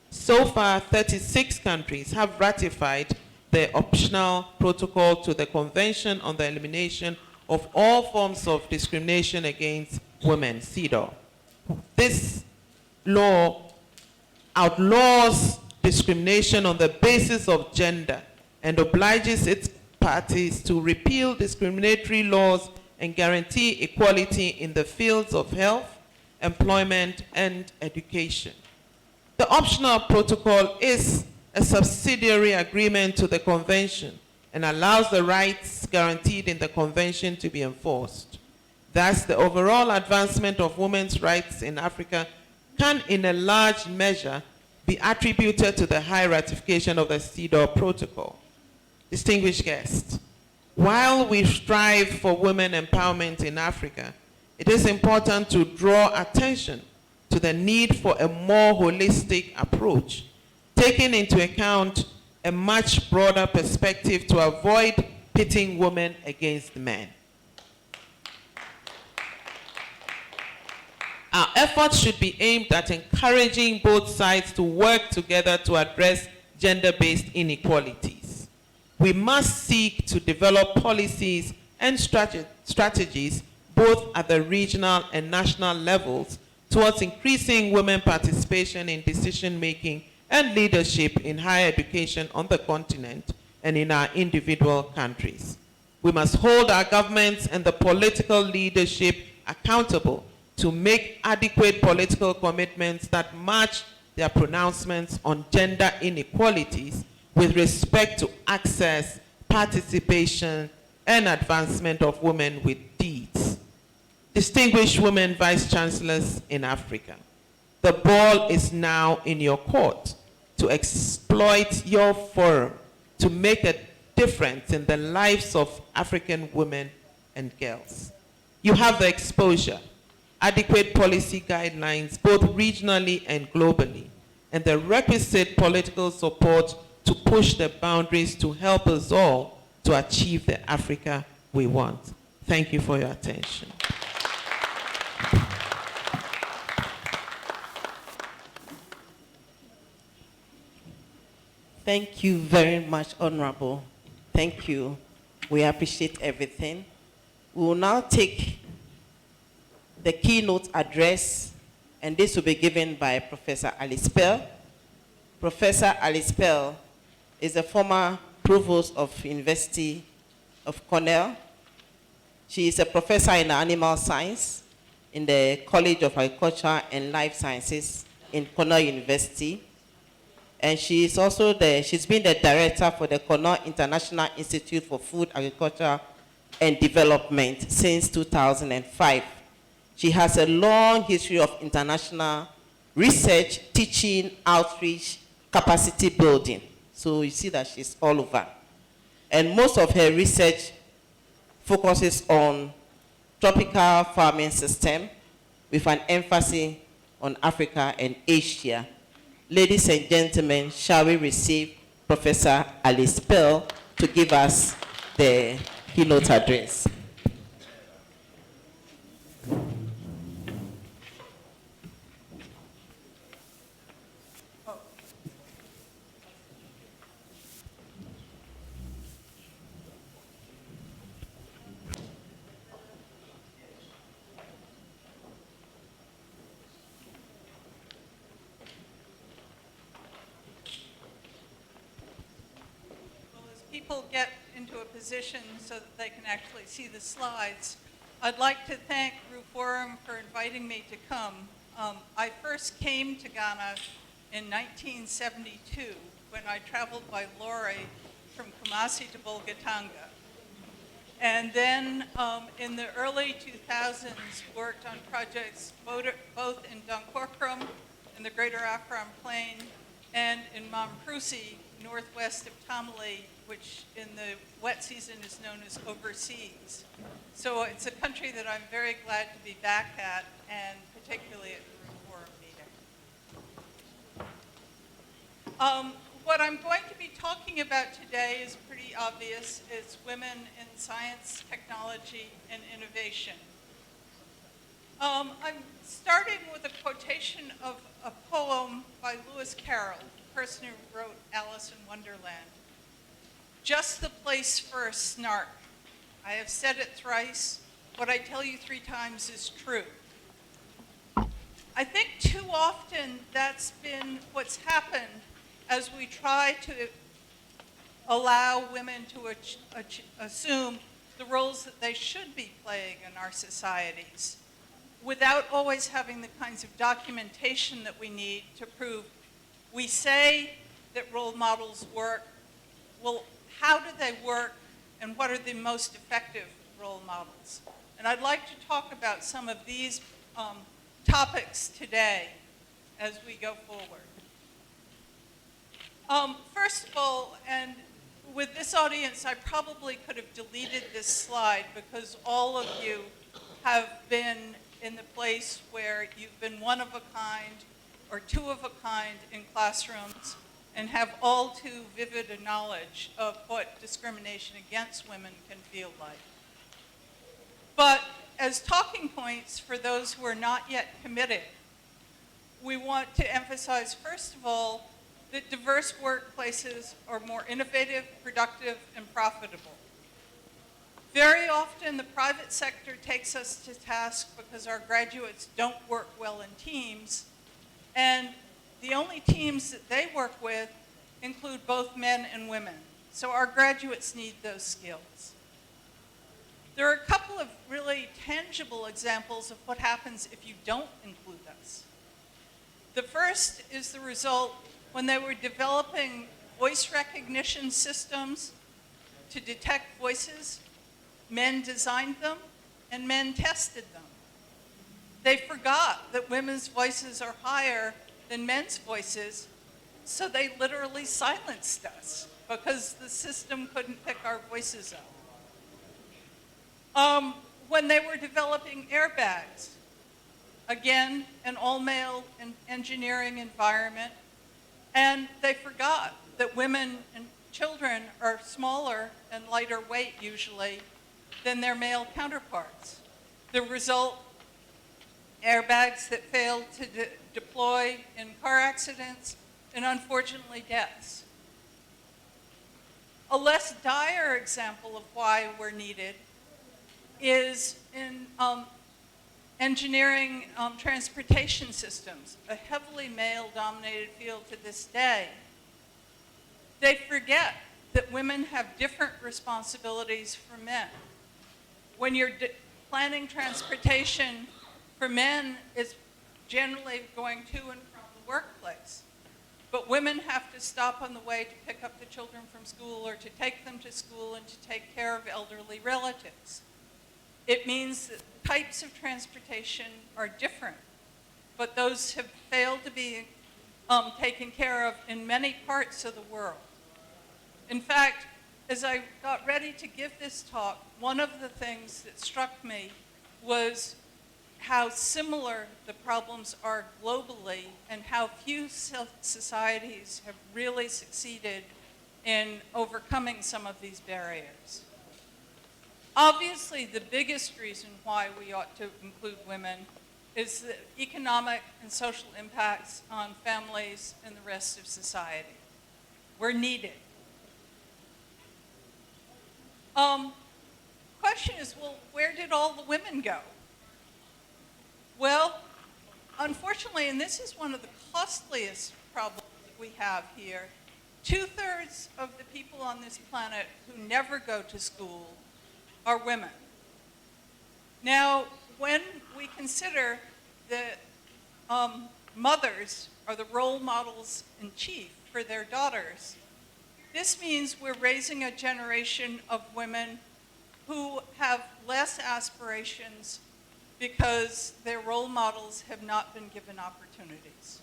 So far, 36 countries have ratified the optional protocol to the Convention on the Elimination of All Forms of Discrimination Against Women, CEDAW. This law outlaws discrimination on the basis of gender and obliges its parties to repeal discriminatory laws and guarantee equality in the fields of health, employment, and education. The optional protocol is a subsidiary agreement to the convention and allows the rights guaranteed in the convention to be enforced. Thus, the overall advancement of women's rights in Africa can, in a large measure, be attributed to the high ratification of the CEDAW protocol. Distinguished guests, while we strive for women empowerment in Africa, it is important to draw attention to the need for a more holistic approach, taking into account a much broader perspective to avoid pitting women against men. Our efforts should be aimed at encouraging both sides to work together to address gender-based inequalities. We must seek to develop policies and strategies both at the regional and national levels towards increasing women participation in decision-making and leadership in higher education on the continent and in our individual countries. We must hold our governments and the political leadership accountable to make adequate political commitments that match their pronouncements on gender inequalities with respect to access, participation, and advancement of women with deeds. Distinguished women vice chancellors in Africa, the ball is now in your court to exploit your forum to make a difference in the lives of African women and girls. You have the exposure, adequate policy guidelines, both regionally and globally, and the requisite political support to push the boundaries to help us all to achieve the Africa we want. Thank you for your attention. Thank you very much, Honorable. Thank you. We appreciate everything. We will now take the keynote address, and this will be given by Professor Alice Pell. Professor Alice Pell is a former provost of University of Cornell. She is a professor in animal science in the College of Agriculture and Life Sciences in Cornell University. And she is also she's been the director for the Cornell International Institute for Food, Agriculture, and Development since 2005. She has a long history of international research, teaching, outreach, capacity building. So you see that she's all over. And most of her research focuses on tropical farming system with an emphasis on Africa and Asia. Ladies and gentlemen, shall we receive Professor Alice Pell to give us the keynote address. People get into a position so that they can actually see the slides, I'd like to thank RUFORUM for inviting me to come. I first came to Ghana in 1972 when I traveled by lorry from Kumasi to Bolgatanga. And then in the early 2000s, worked on projects both in Dankorkrum, in the Greater Afram Plain, and in Mamprusi, northwest of Tamale, which in the wet season is known as overseas. So it's a country that I'm very glad to be back at, and particularly at the RUFORUM meeting. What I'm going to be talking about today is pretty obvious. It's women in science, technology, and innovation. I'm starting with a quotation of a poem by Lewis Carroll, the person who wrote Alice in Wonderland. Just the place for a snark. I have said it thrice. What I tell you 3 times is true. I think too often that's been what's happened as we try to allow women to assume the roles that they should be playing in our societies without always having the kinds of documentation that we need to prove. We say that role models work. Well, how do they work, and what are the most effective role models? And I'd like to talk about some of these topics today as we go forward. First of all, and with this audience, I probably could have deleted this slide because all of you have been in the place where you've been one of a kind or two of a kind in classrooms and have all too vivid a knowledge of what discrimination against women can feel like. But as talking points for those who are not yet committed, we want to emphasize, first of all, that diverse workplaces are more innovative, productive, and profitable. Very often, the private sector takes us to task because our graduates don't work well in teams, and the only teams that they work with include both men and women. So our graduates need those skills. There are a couple of really tangible examples of what happens if you don't include us. The first is the result when they were developing voice recognition systems to detect voices. Men designed them and men tested them. They forgot that women's voices are higher than men's voices, so they literally silenced us because the system couldn't pick our voices up. When they were developing airbags, again, an all-male engineering environment, and they forgot that women and children are smaller and lighter weight usually than their male counterparts. The result, airbags that failed to deploy in car accidents and unfortunately deaths. A less dire example of why we're needed is in engineering transportation systems, a heavily male-dominated field to this day. They forget that women have different responsibilities from men. When you're planning transportation for men, it's generally going to and from the workplace. But women have to stop on the way to pick up the children from school or to take them to school and to take care of elderly relatives. It means that types of transportation are different, but those have failed to be taken care of in many parts of the world. In fact, as I got ready to give this talk, one of the things that struck me was how similar the problems are globally and how few societies have really succeeded in overcoming some of these barriers. Obviously, the biggest reason why we ought to include women is the economic and social impacts on families and the rest of society. We're needed. Question is, well, where did all the women go? Well, unfortunately, and this is one of the costliest problems that we have here, 2/3 of the people on this planet who never go to school are women. Now, when we consider that mothers are the role models in chief for their daughters, this means we're raising a generation of women who have less aspirations because their role models have not been given opportunities.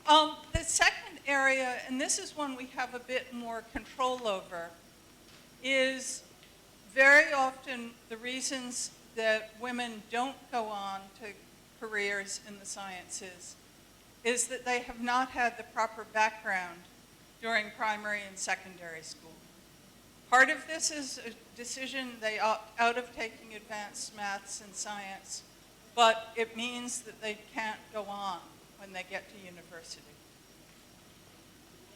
The second area, and this is one we have a bit more control over, is very often the reasons that women don't go on to careers in the sciences is that they have not had the proper background during primary and secondary school. Part of this is a decision they opt out of taking advanced maths and science, but it means that they can't go on when they get to university.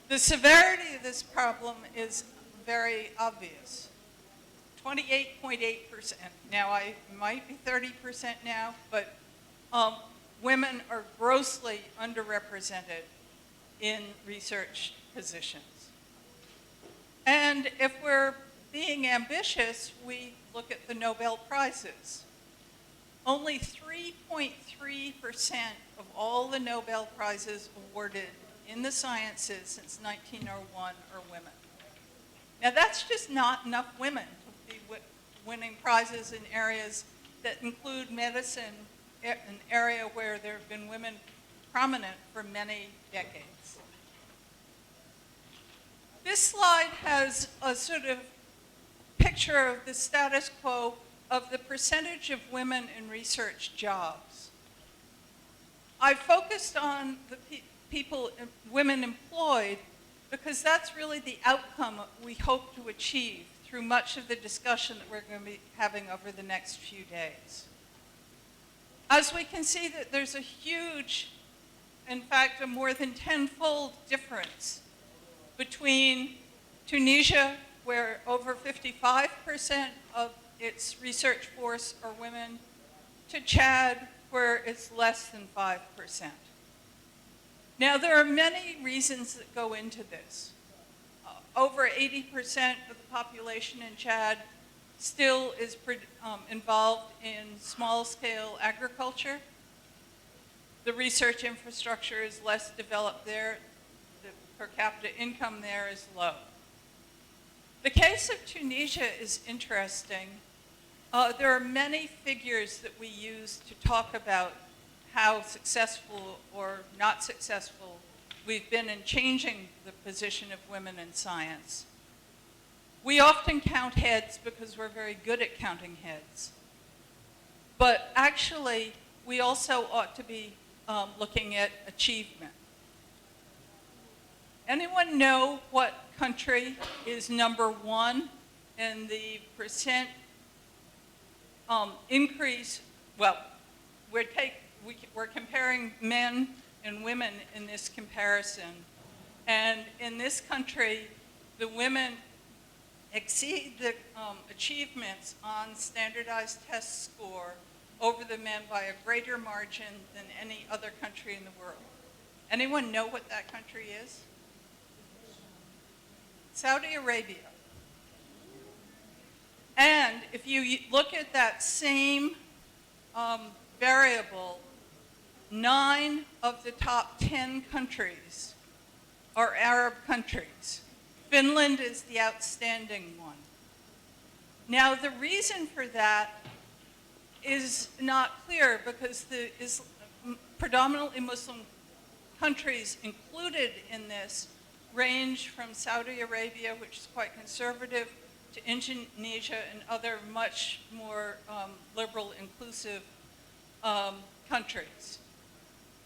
The severity of this problem is very obvious. 28.8%. Now, it might be 30% now, but women are grossly underrepresented in research positions. And if we're being ambitious, we look at the Nobel Prizes. Only 3.3% of all the Nobel Prizes awarded in the sciences since 1901 are women. Now, that's just not enough women to be winning prizes in areas that include medicine, an area where there have been women prominent for many decades. This slide has a sort of picture of the status quo of the percentage of women in research jobs. I focused on the women employed because that's really the outcome we hope to achieve through much of the discussion that we're going to be having over the next few days. As we can see that there's a huge in fact, a more than tenfold difference between Tunisia, where over 55% of its research force are women, to Chad, where it's less than 5%. Now, there are many reasons that go into this. Over 80% of the population in Chad still is involved in small-scale agriculture. The research infrastructure is less developed there. The per capita income there is low. The case of Tunisia is interesting. There are many figures that we use to talk about how successful or not successful we've been in changing the position of women in science. We often count heads because we're very good at counting heads. But actually, we also ought to be looking at achievement. Anyone know what country is number one in the percent increase? Well, we're comparing men and women in this comparison. And in this country, the women exceed the achievements on standardized test score over the men by a greater margin than any other country in the world. Anyone know what that country is? Saudi Arabia. And if you look at that same variable, 9 of the top 10 countries are Arab countries. Finland is the outstanding one. Now, the reason for that is not clear because the predominantly Muslim countries included in this range from Saudi Arabia, which is quite conservative, to Indonesia and other much more liberal, inclusive countries.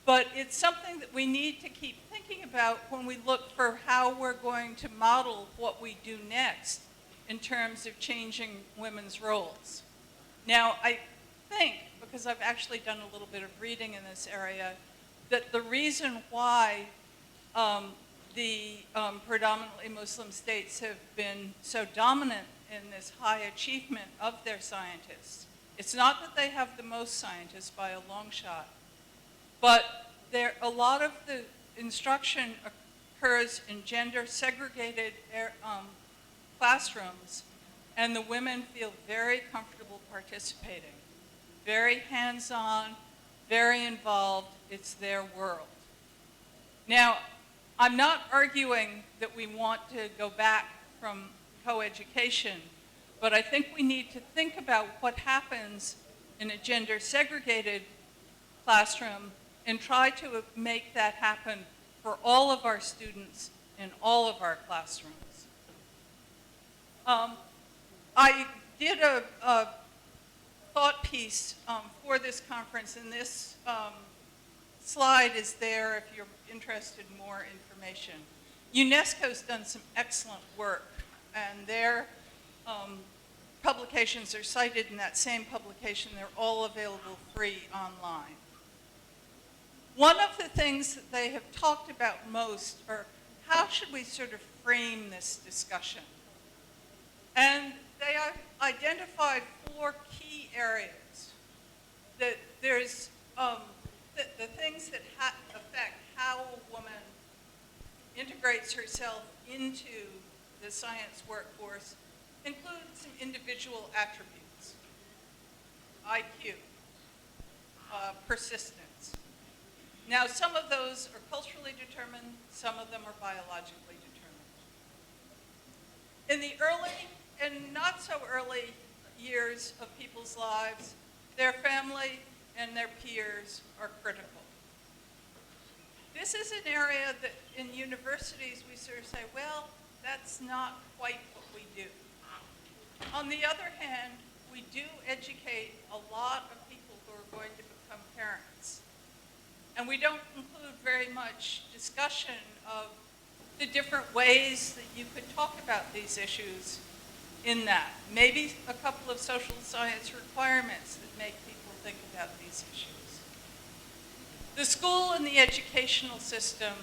But it's something that we need to keep thinking about when we look for how we're going to model what we do next in terms of changing women's roles. Now, I think, because I've actually done a little bit of reading in this area, that the reason why the predominantly Muslim states have been so dominant in this high achievement of their scientists, it's not that they have the most scientists by a long shot, but a lot of the instruction occurs in gender-segregated classrooms, and the women feel very comfortable participating, very hands-on, very involved. It's their world. Now, I'm not arguing that we want to go back from coeducation, but I think we need to think about what happens in a gender-segregated classroom and try to make that happen for all of our students in all of our classrooms. I did a thought piece for this conference, and this slide is there if you're interested in more information. UNESCO's done some excellent work, and their publications are cited in that same publication. They're all available free online. One of the things that they have talked about most are how should we sort of frame this discussion? And they have identified 4 key areas. That there's the things that affect how a woman integrates herself into the science workforce include some individual attributes: IQ, persistence. Now, some of those are culturally determined, some of them are biologically determined. In the early and not so early years of people's lives, their family and their peers are critical. This is an area that in universities we sort of say, well, that's not quite what we do. On the other hand, we do educate a lot of people who are going to become parents. And we don't include very much discussion of the different ways that you could talk about these issues in that. Maybe a couple of social science requirements that make people think about these issues. The school and the educational system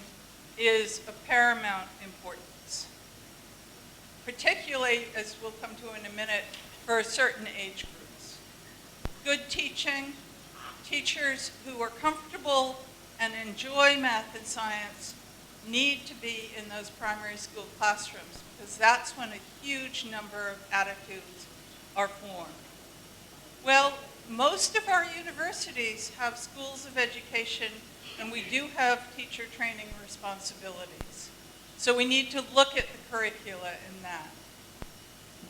is of paramount importance, particularly, as we'll come to in a minute, for certain age groups. Good teaching, teachers who are comfortable and enjoy math and science need to be in those primary school classrooms, because that's when a huge number of attitudes are formed. Well, most of our universities have schools of education, and we do have teacher training responsibilities. So we need to look at the curricula in that.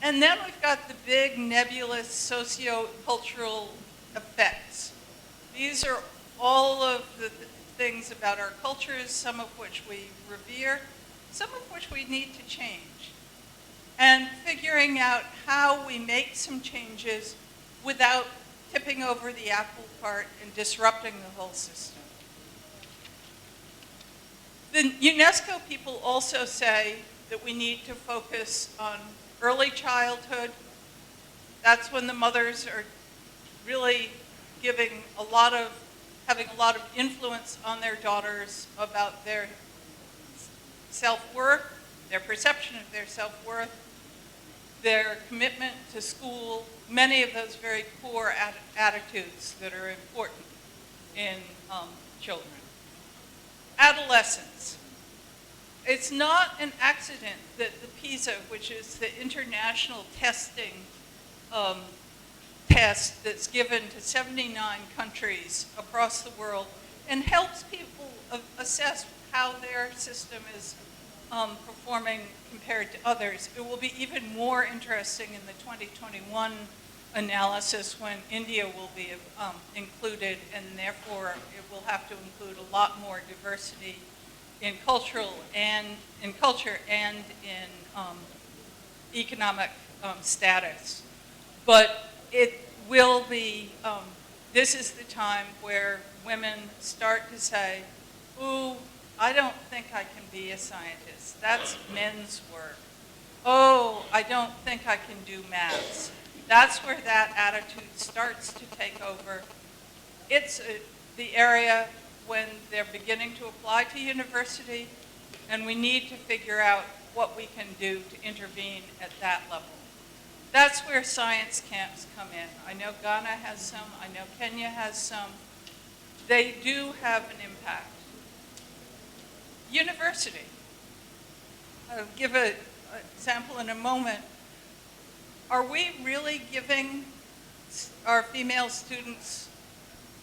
And then we've got the big nebulous socio-cultural effects. These are all of the things about our cultures, some of which we revere, some of which we need to change. And figuring out how we make some changes without tipping over the apple cart and disrupting the whole system. The UNESCO people also say that we need to focus on early childhood. That's when the mothers are really having a lot of influence on their daughters about their self-worth, their perception of their self-worth, their commitment to school, many of those very core attitudes that are important in children. Adolescence. It's not an accident that the PISA, which is the international testing test that's given to 79 countries across the world and helps people assess how their system is performing compared to others. It will be even more interesting in the 2021 analysis when India will be included, and therefore it will have to include a lot more diversity in culture and in economic status. But it will be, this is the time where women start to say, ooh, I don't think I can be a scientist. That's men's work. Oh, I don't think I can do maths. That's where that attitude starts to take over. It's the area when they're beginning to apply to university, and we need to figure out what we can do to intervene at that level. That's where science camps come in. I know Ghana has some, I know Kenya has some. They do have an impact. University. I'll give an example in a moment. Are we really giving our female students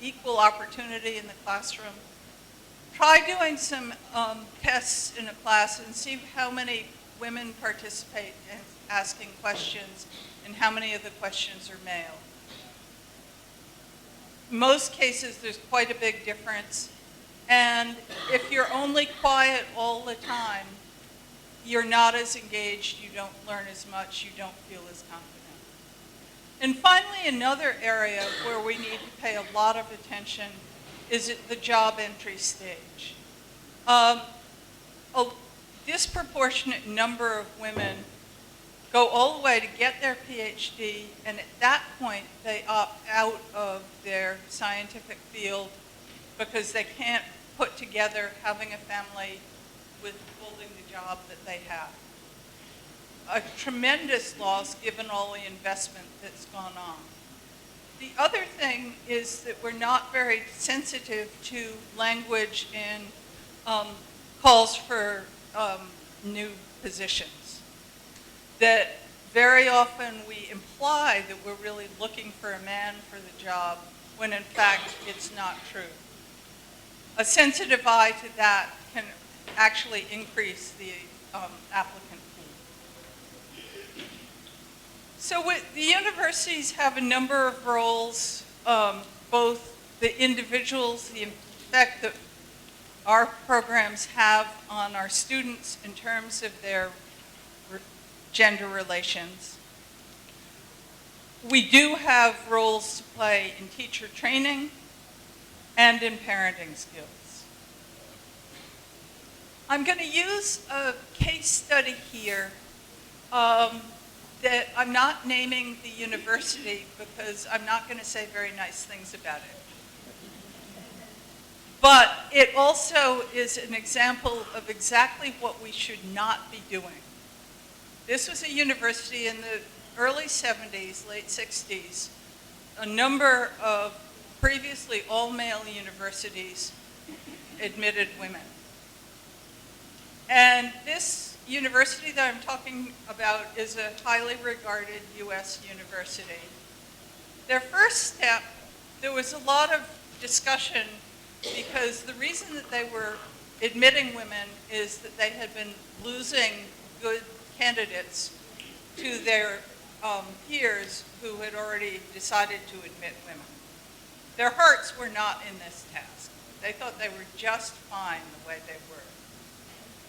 equal opportunity in the classroom? Try doing some tests in a class and see how many women participate in asking questions and how many of the questions are male. In most cases, there's quite a big difference. And if you're only quiet all the time, you're not as engaged, you don't learn as much, you don't feel as confident. And finally, another area where we need to pay a lot of attention is at the job entry stage. A disproportionate number of women go all the way to get their PhD, and at that point, they opt out of their scientific field because they can't put together having a family with holding the job that they have. A tremendous loss given all the investment that's gone on. The other thing is that we're not very sensitive to language in calls for new positions. That very often we imply that we're really looking for a man for the job when in fact it's not true. A sensitive eye to that can actually increase the applicant pool. So the universities have a number of roles, both the individuals, the effect that our programs have on our students in terms of their gender relations. We do have roles to play in teacher training and in parenting skills. I'm going to use a case study here that I'm not naming the university because I'm not going to say very nice things about it. But it also is an example of exactly what we should not be doing. This was a university in the early 70s, late 60s. A number of previously all-male universities admitted women. And this university that I'm talking about is a highly regarded US university. Their first step, there was a lot of discussion because the reason that they were admitting women is that they had been losing good candidates to their peers who had already decided to admit women. Their hearts were not in this task. They thought they were just fine the way they were.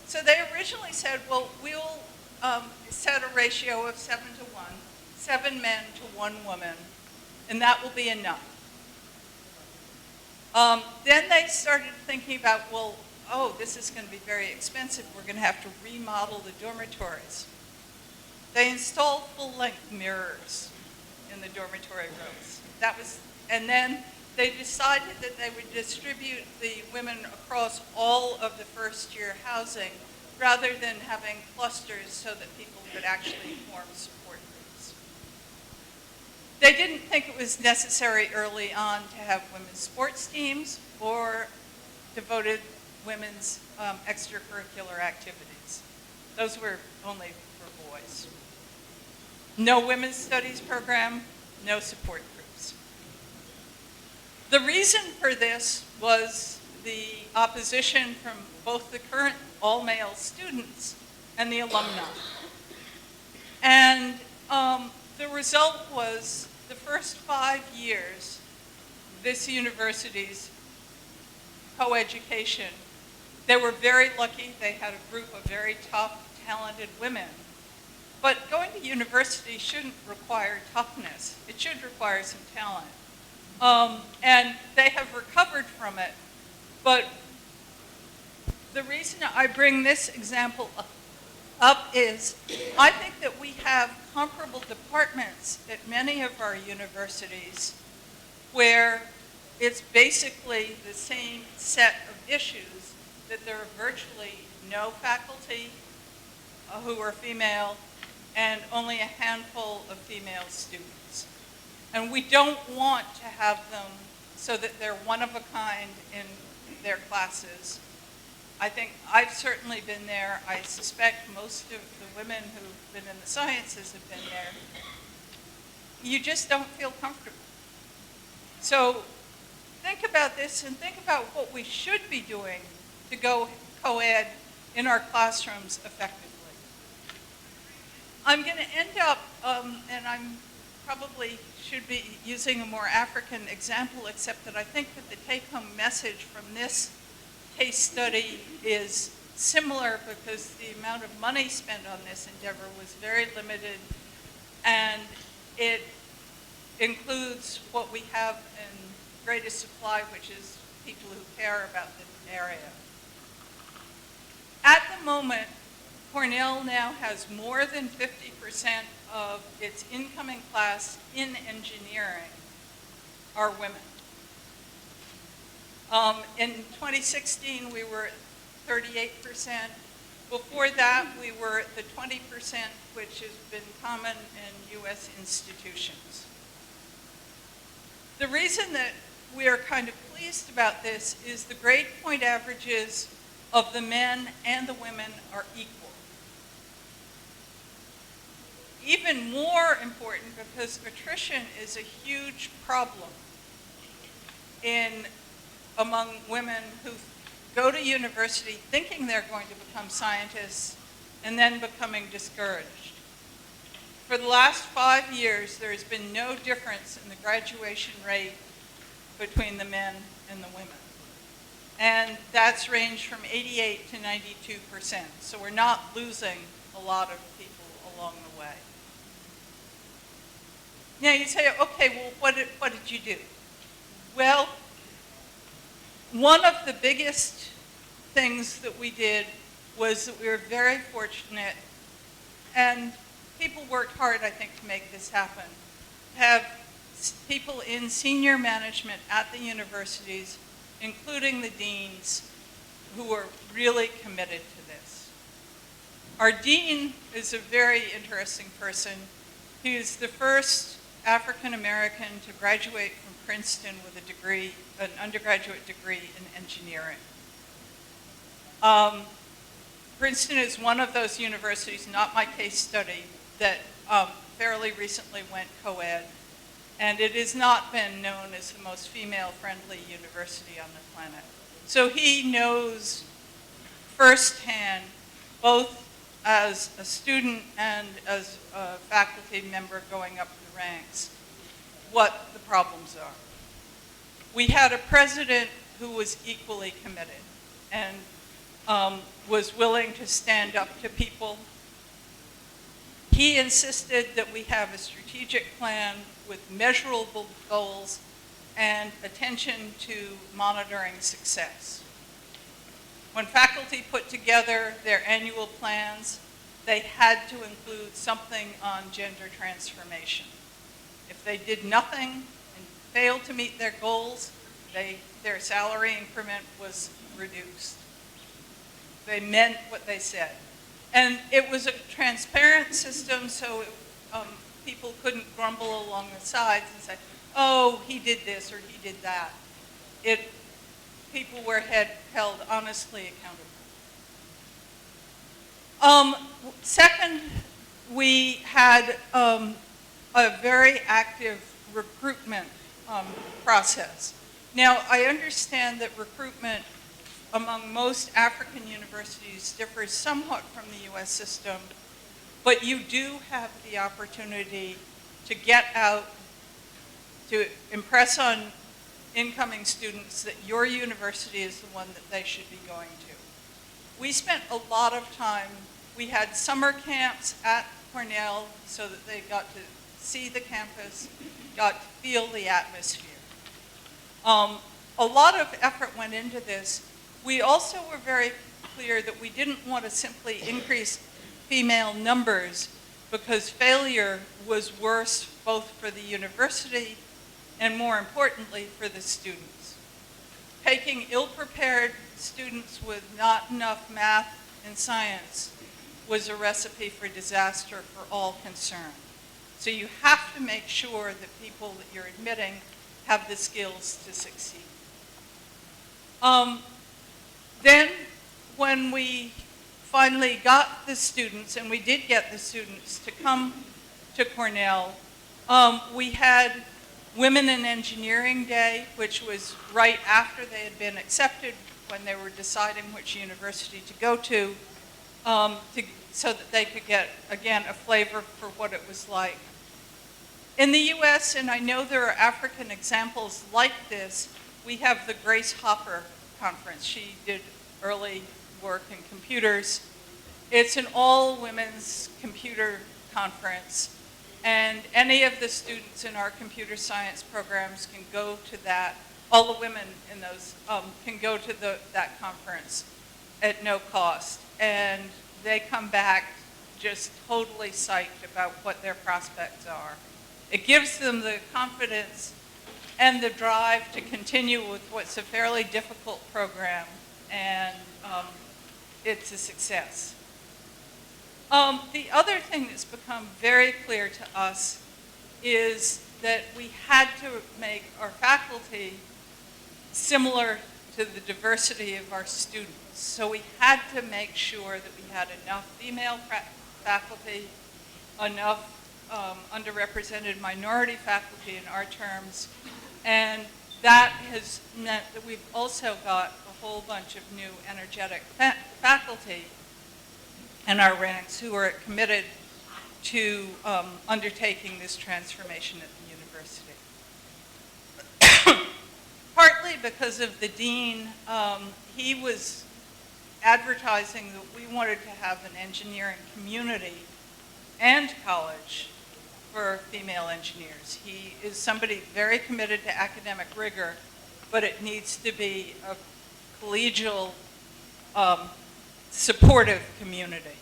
So they originally said, well, we'll set a ratio of 7 to 1, 7 men to 1 woman, and that will be enough. Then they started thinking about, well, oh, this is going to be very expensive. We're going to have to remodel the dormitories. They installed full-length mirrors in the dormitory rooms. And then they decided that they would distribute the women across all of the first-year housing rather than having clusters so that people could actually form support groups. They didn't think it was necessary early on to have women's sports teams or devoted women's extracurricular activities. Those were only for boys. No women's studies program, no support groups. The reason for this was the opposition from both the current all-male students and the alumni. And the result was the first 5 years, this university's coeducation, they were very lucky. They had a group of very tough, talented women. But going to university shouldn't require toughness. It should require some talent. And they have recovered from it. But the reason I bring this example up is I think that we have comparable departments at many of our universities where it's basically the same set of issues, that there are virtually no faculty who are female and only a handful of female students. And we don't want to have them so that they're one of a kind in their classes. I think I've certainly been there. I suspect most of the women who've been in the sciences have been there. You just don't feel comfortable. So think about this and think about what we should be doing to go co-ed in our classrooms effectively. I'm going to end up, and I'm probably should be using a more African example, except that I think that the take-home message from this case study is similar because the amount of money spent on this endeavor was very limited, and it includes what we have in greatest supply, which is people who care about the area. At the moment, Cornell now has more than 50% of its incoming class in engineering are women. In 2016, we were at 38%. Before that, we were at the 20%, which has been common in US institutions. The reason that we are kind of pleased about this is the grade point averages of the men and the women are equal. Even more important, because attrition is a huge problem among women who go to university thinking they're going to become scientists and then becoming discouraged. For the last 5 years, there has been no difference in the graduation rate between the men and the women. And that's ranged from 88 to 92%. So we're not losing a lot of people along the way. Now you say, okay, well, what did you do? Well, one of the biggest things that we did was that we were very fortunate, and people worked hard, I think, to make this happen, to have people in senior management at the universities including the deans, who are really committed to this. Our dean is a very interesting person. He is the first African American to graduate from Princeton with a degree, an undergraduate degree in engineering. Princeton is one of those universities, not my case study, that fairly recently went co-ed, and it has not been known as the most female-friendly university on the planet. So he knows firsthand, both as a student and as a faculty member going up the ranks, what the problems are. We had a president who was equally committed and was willing to stand up to people. He insisted that we have a strategic plan with measurable goals and attention to monitoring success. When faculty put together their annual plans, they had to include something on gender transformation. If they did nothing and failed to meet their goals, their salary increment was reduced. They meant what they said. And it was a transparent system, so people couldn't grumble along the sides and say, oh, he did this or he did that. People were held honestly accountable. Second, we had a very active recruitment process. Now, I understand that recruitment among most African universities differs somewhat from the US system, but you do have the opportunity to get out, to impress on incoming students that your university is the one that they should be going to. We spent a lot of time, we had summer camps at Cornell so that they got to see the campus, got to feel the atmosphere. A lot of effort went into this. We also were very clear that we didn't want to simply increase female numbers because failure was worse both for the university and, more importantly, for the students. Taking ill-prepared students with not enough math and science was a recipe for disaster for all concerned. So you have to make sure that people that you're admitting have the skills to succeed. Then, when we finally got the students, and we did get the students to come to Cornell, we had Women in Engineering Day, which was right after they had been accepted when they were deciding which university to go to so that they could get, again, a flavor for what it was like. In the US, and I know there are African examples like this, we have the Grace Hopper Conference. She did early work in computers. It's an all-women's computer conference, and any of the students in our computer science programs can go to that. All the women in those can go to that conference at no cost, and they come back just totally psyched about what their prospects are. It gives them the confidence and the drive to continue with what's a fairly difficult program, and it's a success. The other thing that's become very clear to us is that we had to make our faculty similar to the diversity of our students. So we had to make sure that we had enough female faculty, enough underrepresented minority faculty in our terms, and that has meant that we've also got a whole bunch of new energetic faculty in our ranks who are committed to undertaking this transformation at the university. Partly because of the dean, he was advertising that we wanted to have an engineering community and college for female engineers. He is somebody very committed to academic rigor, but it needs to be a collegial, supportive community.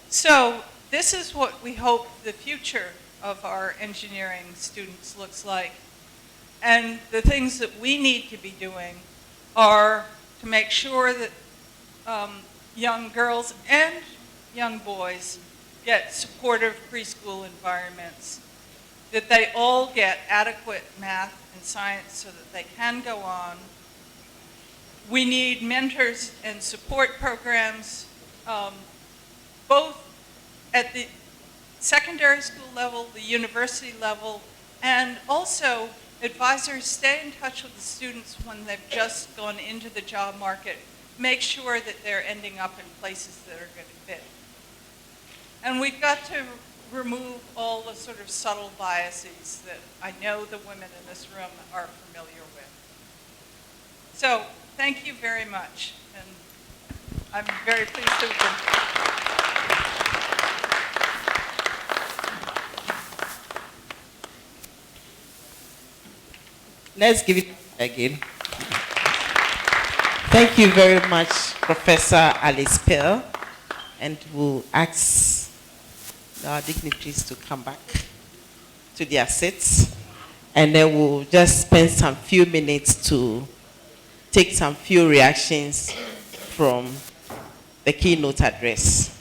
So this is what we hope the future of our engineering students looks like. And the things that we need to be doing are to make sure that young girls and young boys get supportive preschool environments, that they all get adequate math and science so that they can go on. We need mentors and support programs, both at the secondary school level, the university level, and also advisors stay in touch with the students when they've just gone into the job market. Make sure that they're ending up in places that are going to fit. And we've got to remove all the sort of subtle biases that I know the women in this room are familiar with. So thank you very much. And I'm very pleased to have been. Let's give it again. Thank you very much, Professor Alice Pearl. And we'll ask our dignitaries to come back to their seats. And then we'll just spend some few minutes to take some few reactions from the keynote address.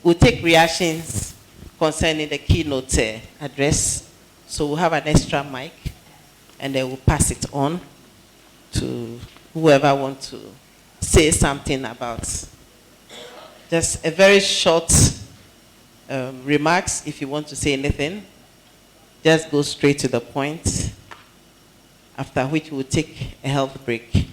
We'll take reactions concerning the keynote address. So we'll have an extra mic, and then we'll pass it on to whoever wants to say something about just a very short remarks. If you want to say anything, just go straight to the point, after which we'll take a health break.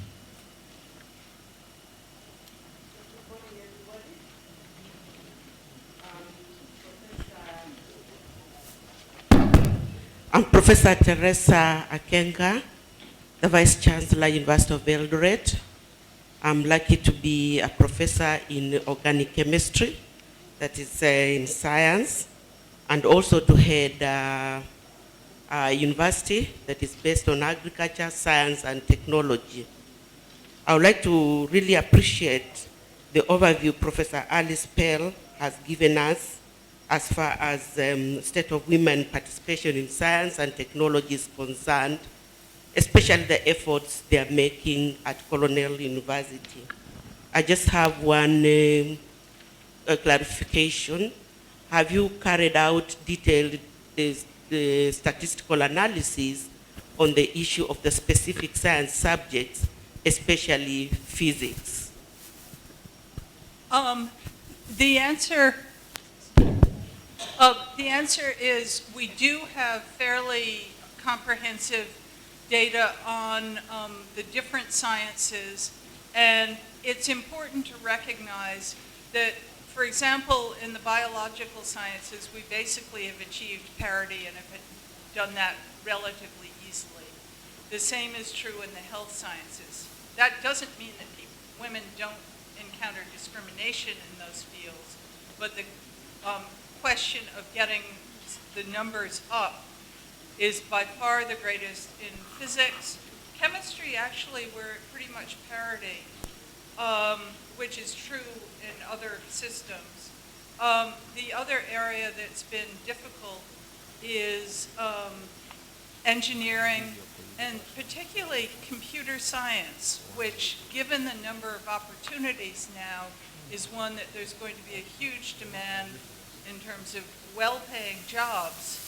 I'm Professor Teresa Akenga, the Vice Chancellor, University of Eldoret. I'm lucky to be a professor in organic chemistry, that is in science, and also to head a university that is based on agriculture, science, and technology. I would like to really appreciate the overview Professor Alice Pearl has given us as far as state of women participation in science and technology is concerned, especially the efforts they are making at Cornell University. I just have one clarification. Have you carried out detailed the statistical analysis on the issue of the specific science subjects, especially physics? The answer is we do have fairly comprehensive data on the different sciences, and it's important to recognize that, for example, in the biological sciences, we basically have achieved parity and have done that relatively easily. The same is true in the health sciences. That doesn't mean that women don't encounter discrimination in those fields, but the question of getting the numbers up is by far the greatest in physics. Chemistry, actually, we're at pretty much parity, which is true in other systems. The other area that's been difficult is engineering, and particularly computer science, which, given the number of opportunities now, is one that there's going to be a huge demand in terms of well-paying jobs,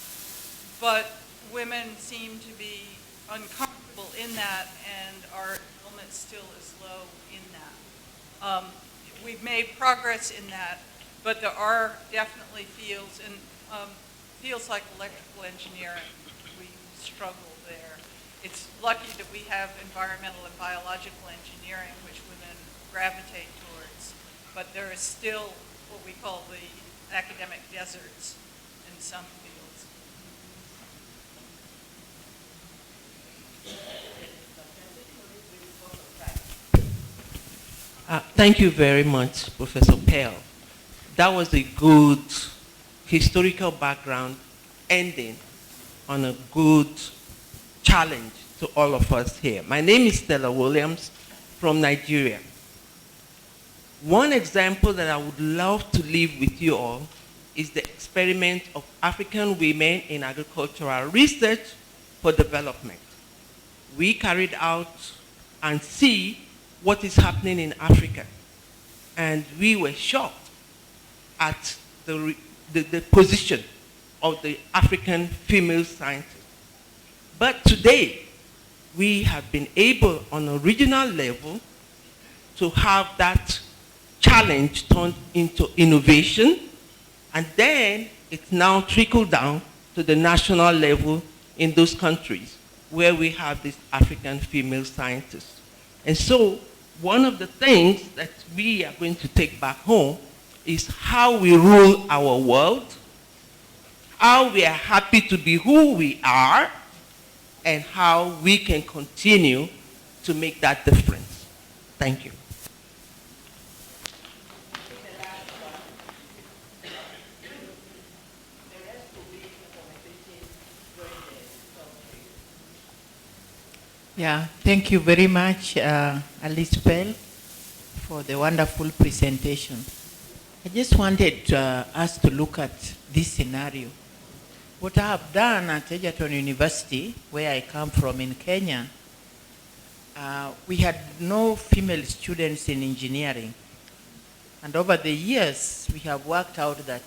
but women seem to be uncomfortable in that, and our enrollment still is low in that. We've made progress in that, but there are definitely fields, and fields like electrical engineering, we struggle there. It's lucky that we have environmental and biological engineering, which women gravitate towards, but there is still what we call the academic deserts in some fields. Thank you very much, Professor Pell. That was a good historical background ending on a good challenge to all of us here. My name is Stella Williams from Nigeria. One example that I would love to leave with you all is the experiment of African women in agricultural research for development. We carried out and see what is happening in Africa. And we were shocked at the position of the African female scientists. But today, we have been able on a regional level to have that challenge turned into innovation, and then it's now trickled down to the national level in those countries where we have these African female scientists. And so one of the things that we are going to take back home is how we rule our world, how we are happy to be who we are, and how we can continue to make that difference. Thank you. Yeah, thank you very much, Alice Pell, for the wonderful presentation. I just wanted us to look at this scenario. What I have done at Egerton University, where I come from in Kenya, we had no female students in engineering. And over the years, we have worked out that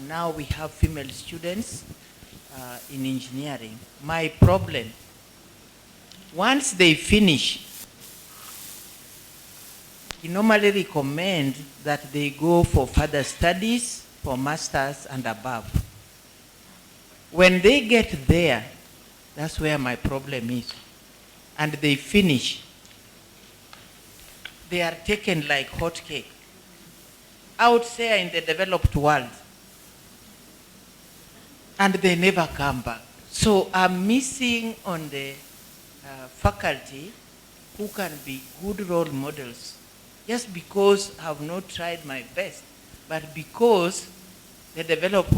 now we have female students in engineering. My problem, once they finish, we normally recommend that they go for further studies, for masters and above. When they get there, that's where my problem is. And they finish, they are taken like hotcake out there in the developed world. And they never come back. So I'm missing on the faculty who can be good role models, just because I have not tried my best, but because the developed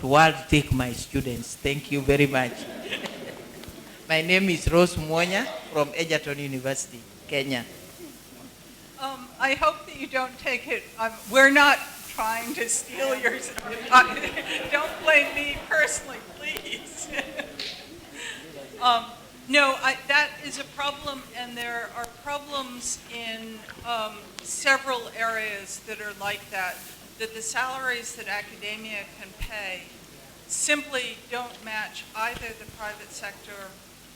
world take my students. Thank you very much. My name is Rose Mwonya from Egerton University, Kenya. I hope that you don't take it. We're not trying to steal yours. Don't blame me personally, please. No, that is a problem, and there are problems in several areas that are like that the salaries that academia can pay simply don't match either the private sector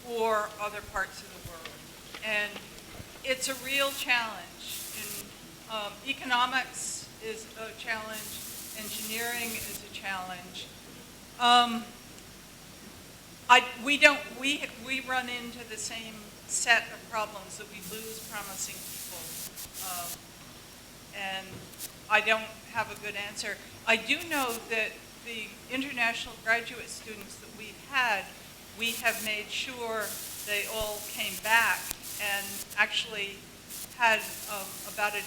or other parts of the world. And it's a real challenge. Economics is a challenge. Engineering is a challenge. We run into the same set of problems that we lose promising people. And I don't have a good answer. I do know that the international graduate students that we've had, we have made sure they all came back and actually had about a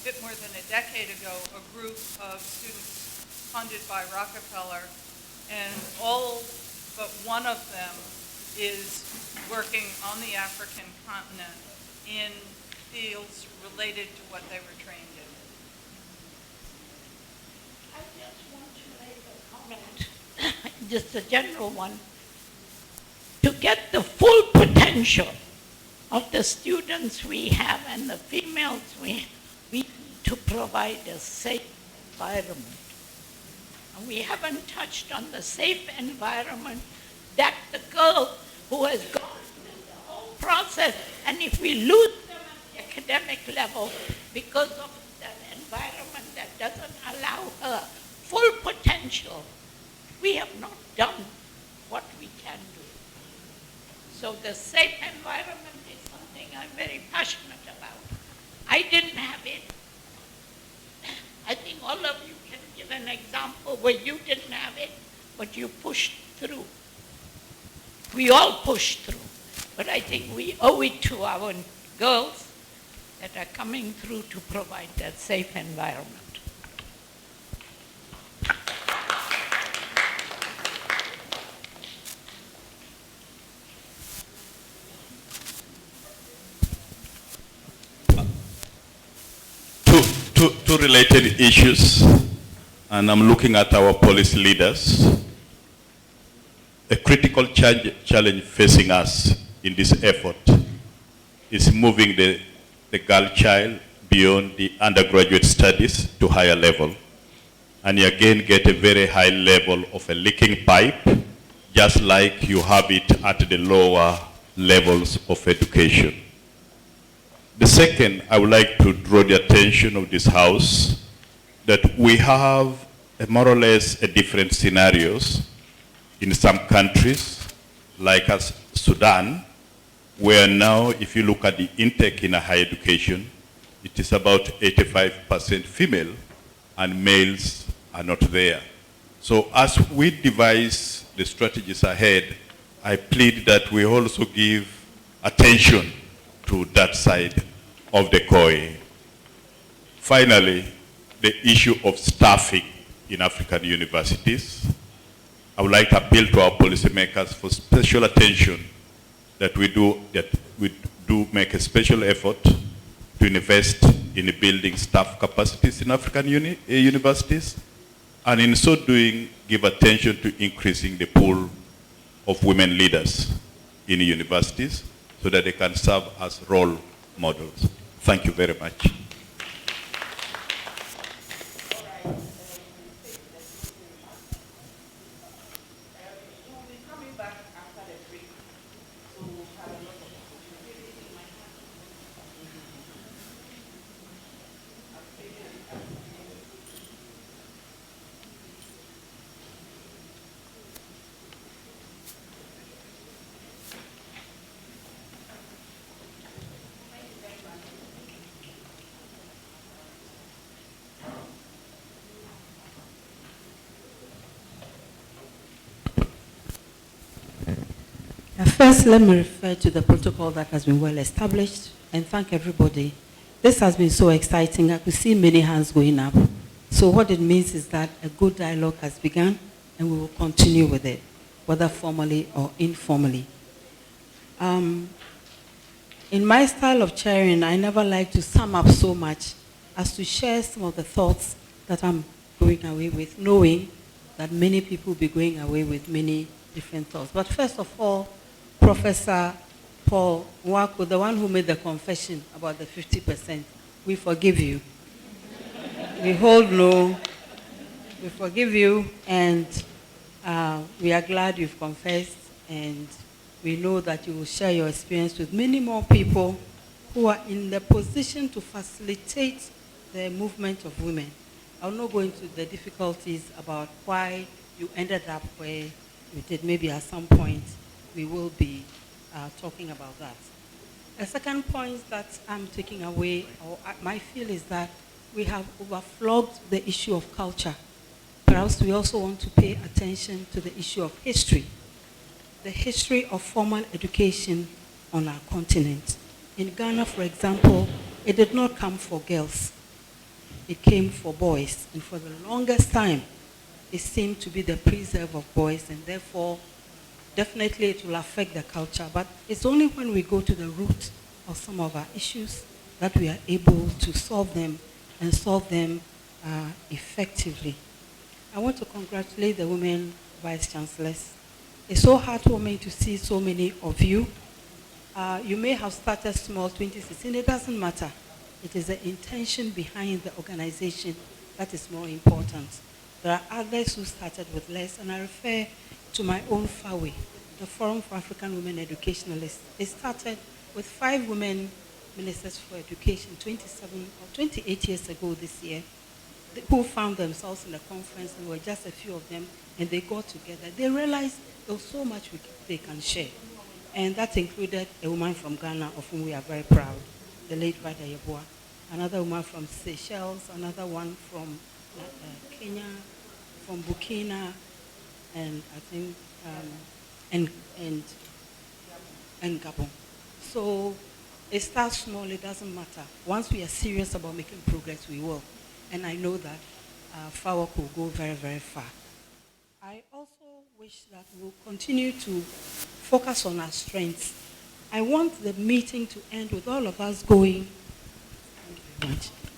bit more than a decade ago a group of students funded by Rockefeller, and all but one of them is working on the African continent in fields related to what they were trained in. I just want to make a comment just a general one, to get the full potential of the students we have and the females we need to provide a safe environment. And we haven't touched on the safe environment that the girl who has gone through the whole process, and if we lose them at the academic level because of an environment that doesn't allow her full potential, we have not done what we can do. So the safe environment is something I'm very passionate about. I didn't have it. I think all of you can give an example where you didn't have it, but you pushed through. We all pushed through. But I think we owe it to our girls that are coming through to provide that safe environment. Two related issues, and I'm looking at our policy leaders. A critical challenge facing us in this effort is moving the girl child beyond the undergraduate studies to higher level. And you again get a very high level of a leaking pipe, just like you have it at the lower levels of education. The second, I would like to draw the attention of this House that we have more or less a different scenarios in some countries, like as Sudan, where now if you look at the intake in a higher education, it is about 85% female and males are not there. So as we devise the strategies ahead, I plead that we also give attention to that side of the coin. Finally, the issue of staffing in African universities. I would like to appeal to our policymakers for special attention that we do make a special effort to invest in building staff capacities in African universities, and in so doing, give attention to increasing the pool of women leaders in universities so that they can serve as role models. Thank you very much. First, let me refer to the protocol that has been well established and thank everybody. This has been so exciting. I could see many hands going up. So what it means is that a good dialogue has begun and we will continue with it, whether formally or informally. In my style of chairing, I never like to sum up so much as to share some of the thoughts that I'm going away with, knowing that many people will be going away with many different thoughts. But first of all, Professor Paul Wako, the one who made the confession about the 50%, we forgive you. We hold no, we forgive you, and we are glad you've confessed, and we know that you will share your experience with many more people who are in the position to facilitate the movement of women. I'll not go into the difficulties about why you ended up where you did. Maybe at some point we will be talking about that. A second point that I'm taking away, or my feel, is that we have overflogged the issue of culture. Perhaps we also want to pay attention to the issue of history. The history of formal education on our continent. In Ghana, for example, it did not come for girls. It came for boys. And for the longest time, it seemed to be the preserve of boys, and therefore, definitely it will affect the culture. But it's only when we go to the root of some of our issues that we are able to solve them and solve them effectively. I want to congratulate the women Vice Chancellors. It's so heartwarming to see so many of you. You may have started small, 2016, it doesn't matter. It is the intention behind the organization that is more important. There are others who started with less, and I refer to my own FAWE, the Forum for African Women Educationalists. It started with 5 women ministers for education 27 or 28 years ago this year, who found themselves in a conference. There were just a few of them, and they got together. They realized there was so much they can share. And that included a woman from Ghana, of whom we are very proud, the late Vada Yeboah, another woman from Seychelles, another one from Kenya, from Burkina, and I think, and Gabon. So it starts small, it doesn't matter. Once we are serious about making progress, we will. And I know that FAWE will go very, very far. I also wish that we'll continue to focus on our strengths. I want the meeting to end with all of us going,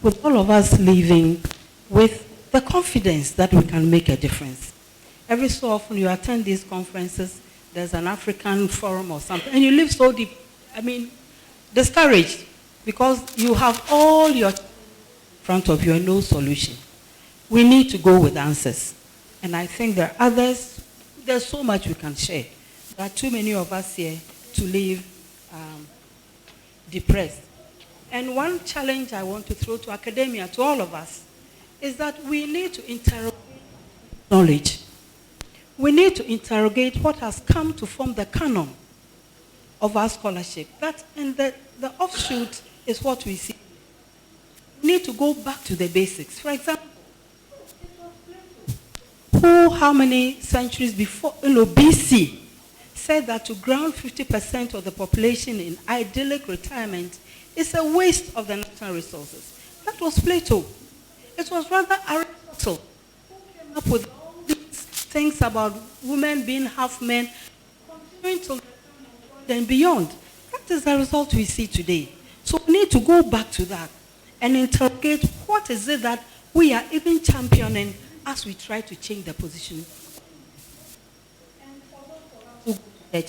with all of us leaving with the confidence that we can make a difference. Every so often you attend these conferences, there's an African forum or something, and you live so deep, discouraged, because you have all your in front of you and no solution. We need to go with answers. And I think there are others, there's so much we can share. There are too many of us here to live depressed. And one challenge I want to throw to academia, to all of us, is that we need to interrogate knowledge. We need to interrogate what has come to form the canon of our scholarship. That, and the offshoot is what we see. We need to go back to the basics. For example, how many centuries before, BC, said that to ground 50% of the population in idyllic retirement is a waste of the natural resources. That was Plato. It was rather Aristotle who came up with all these things about women being half men, continuing to and beyond. That is the result we see today. So we need to go back to that and interrogate what is it that we are even championing as we try to change the position.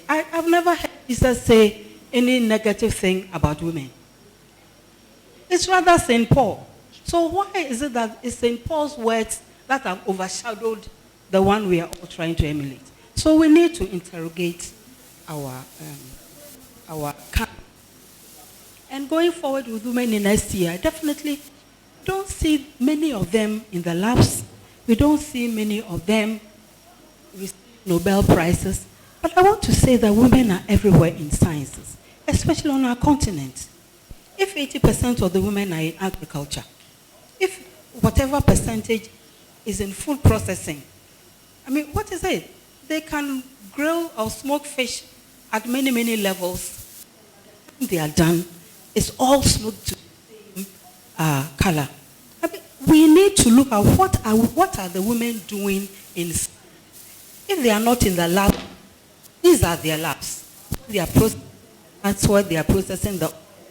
I've never heard Jesus say any negative thing about women. It's rather St. Paul. So why is it that it's St. Paul's words that have overshadowed the one we are all trying to emulate? So we need to interrogate our and going forward with women in next year, definitely don't see many of them in the labs. We don't see many of them with Nobel Prizes. But I want to say that women are everywhere in sciences, especially on our continent. If 80% of the women are in agriculture, if whatever percentage is in food processing, what is it? They can grill or smoke fish at many, many levels. They are done. It's all smoked to the same color. We need to look at what are the women doing in science. If they are not in the lab, these are their labs. That's where they are processing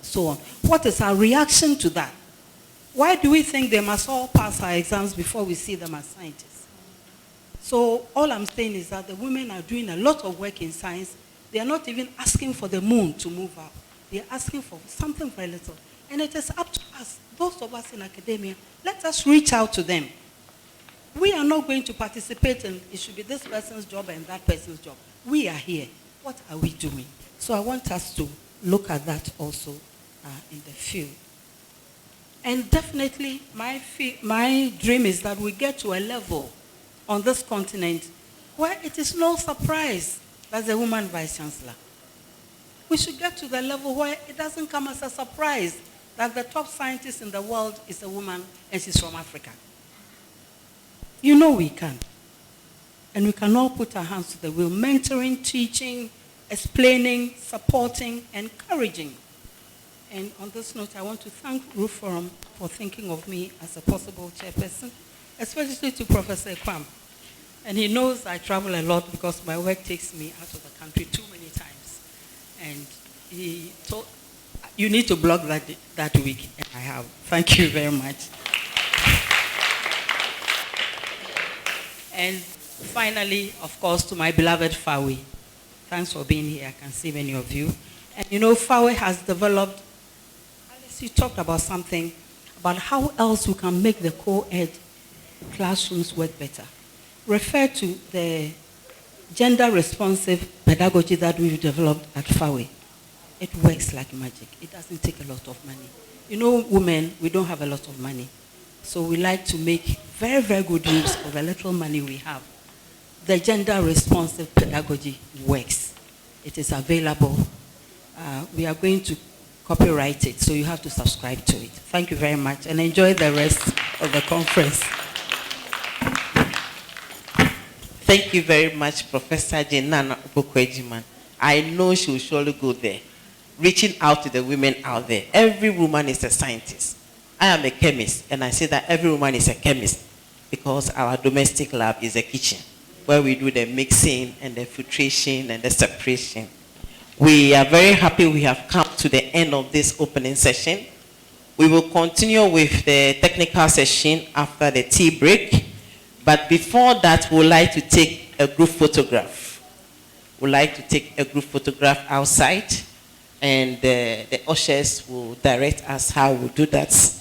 so on. What is our reaction to that? Why do we think they must all pass our exams before we see them as scientists? So all I'm saying is that the women are doing a lot of work in science. They are not even asking for the moon to move up. They are asking for something very little. And it is up to us, those of us in academia, let us reach out to them. We are not going to participate in, it should be this person's job and that person's job. We are here. What are we doing? So I want us to look at that also in the field. And definitely my dream is that we get to a level on this continent where it is no surprise that a woman vice chancellor. We should get to the level where it doesn't come as a surprise that the top scientist in the world is a woman and she's from Africa. You know we can. And we can all put our hands to the wheel, mentoring, teaching, explaining, supporting, encouraging. And on this note, I want to thank RUFORUM for thinking of me as a possible chairperson, especially to Professor Kwam. And he knows I travel a lot because my work takes me out of the country too many times. And he told, you need to block that week, and I have. Thank you very much. And Finally, of course, to my beloved FAWE. Thanks for being here. I can see many of you. And you know, FAWE has developed, Alice, you talked about something, about how else we can make the co-ed classrooms work better. Refer to the gender-responsive pedagogy that we've developed at FAWE. It works like magic. It doesn't take a lot of money. You know, women, we don't have a lot of money. So we like to make very, very good use of the little money we have. The gender-responsive pedagogy works. It is available. We are going to copyright it, so you have to subscribe to it. Thank you very much, and enjoy the rest of the conference. Thank you very much, Professor Jenana Ubokwejiman. I know she will surely go there, reaching out to the women out there. Every woman is a scientist. I am a chemist, and I say that every woman is a chemist because our domestic lab is a kitchen where we do the mixing and the filtration and the separation. We are very happy we have come to the end of this opening session. We will continue with the technical session after the tea break. But before that, we would like to take a group photograph. We'd like to take a group photograph outside, and the ushers will direct us how we do that.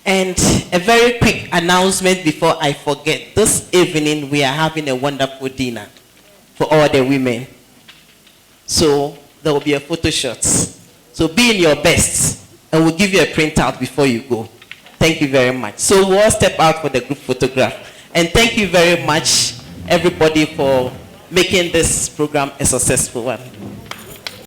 And a very quick announcement before I forget. This evening, we are having a wonderful dinner for all the women. So there will be a photo shot. So be in your best, and we'll give you a printout before you go. Thank you very much. So we'll all step out for the group photograph. And thank you very much, everybody, for making this program a successful one.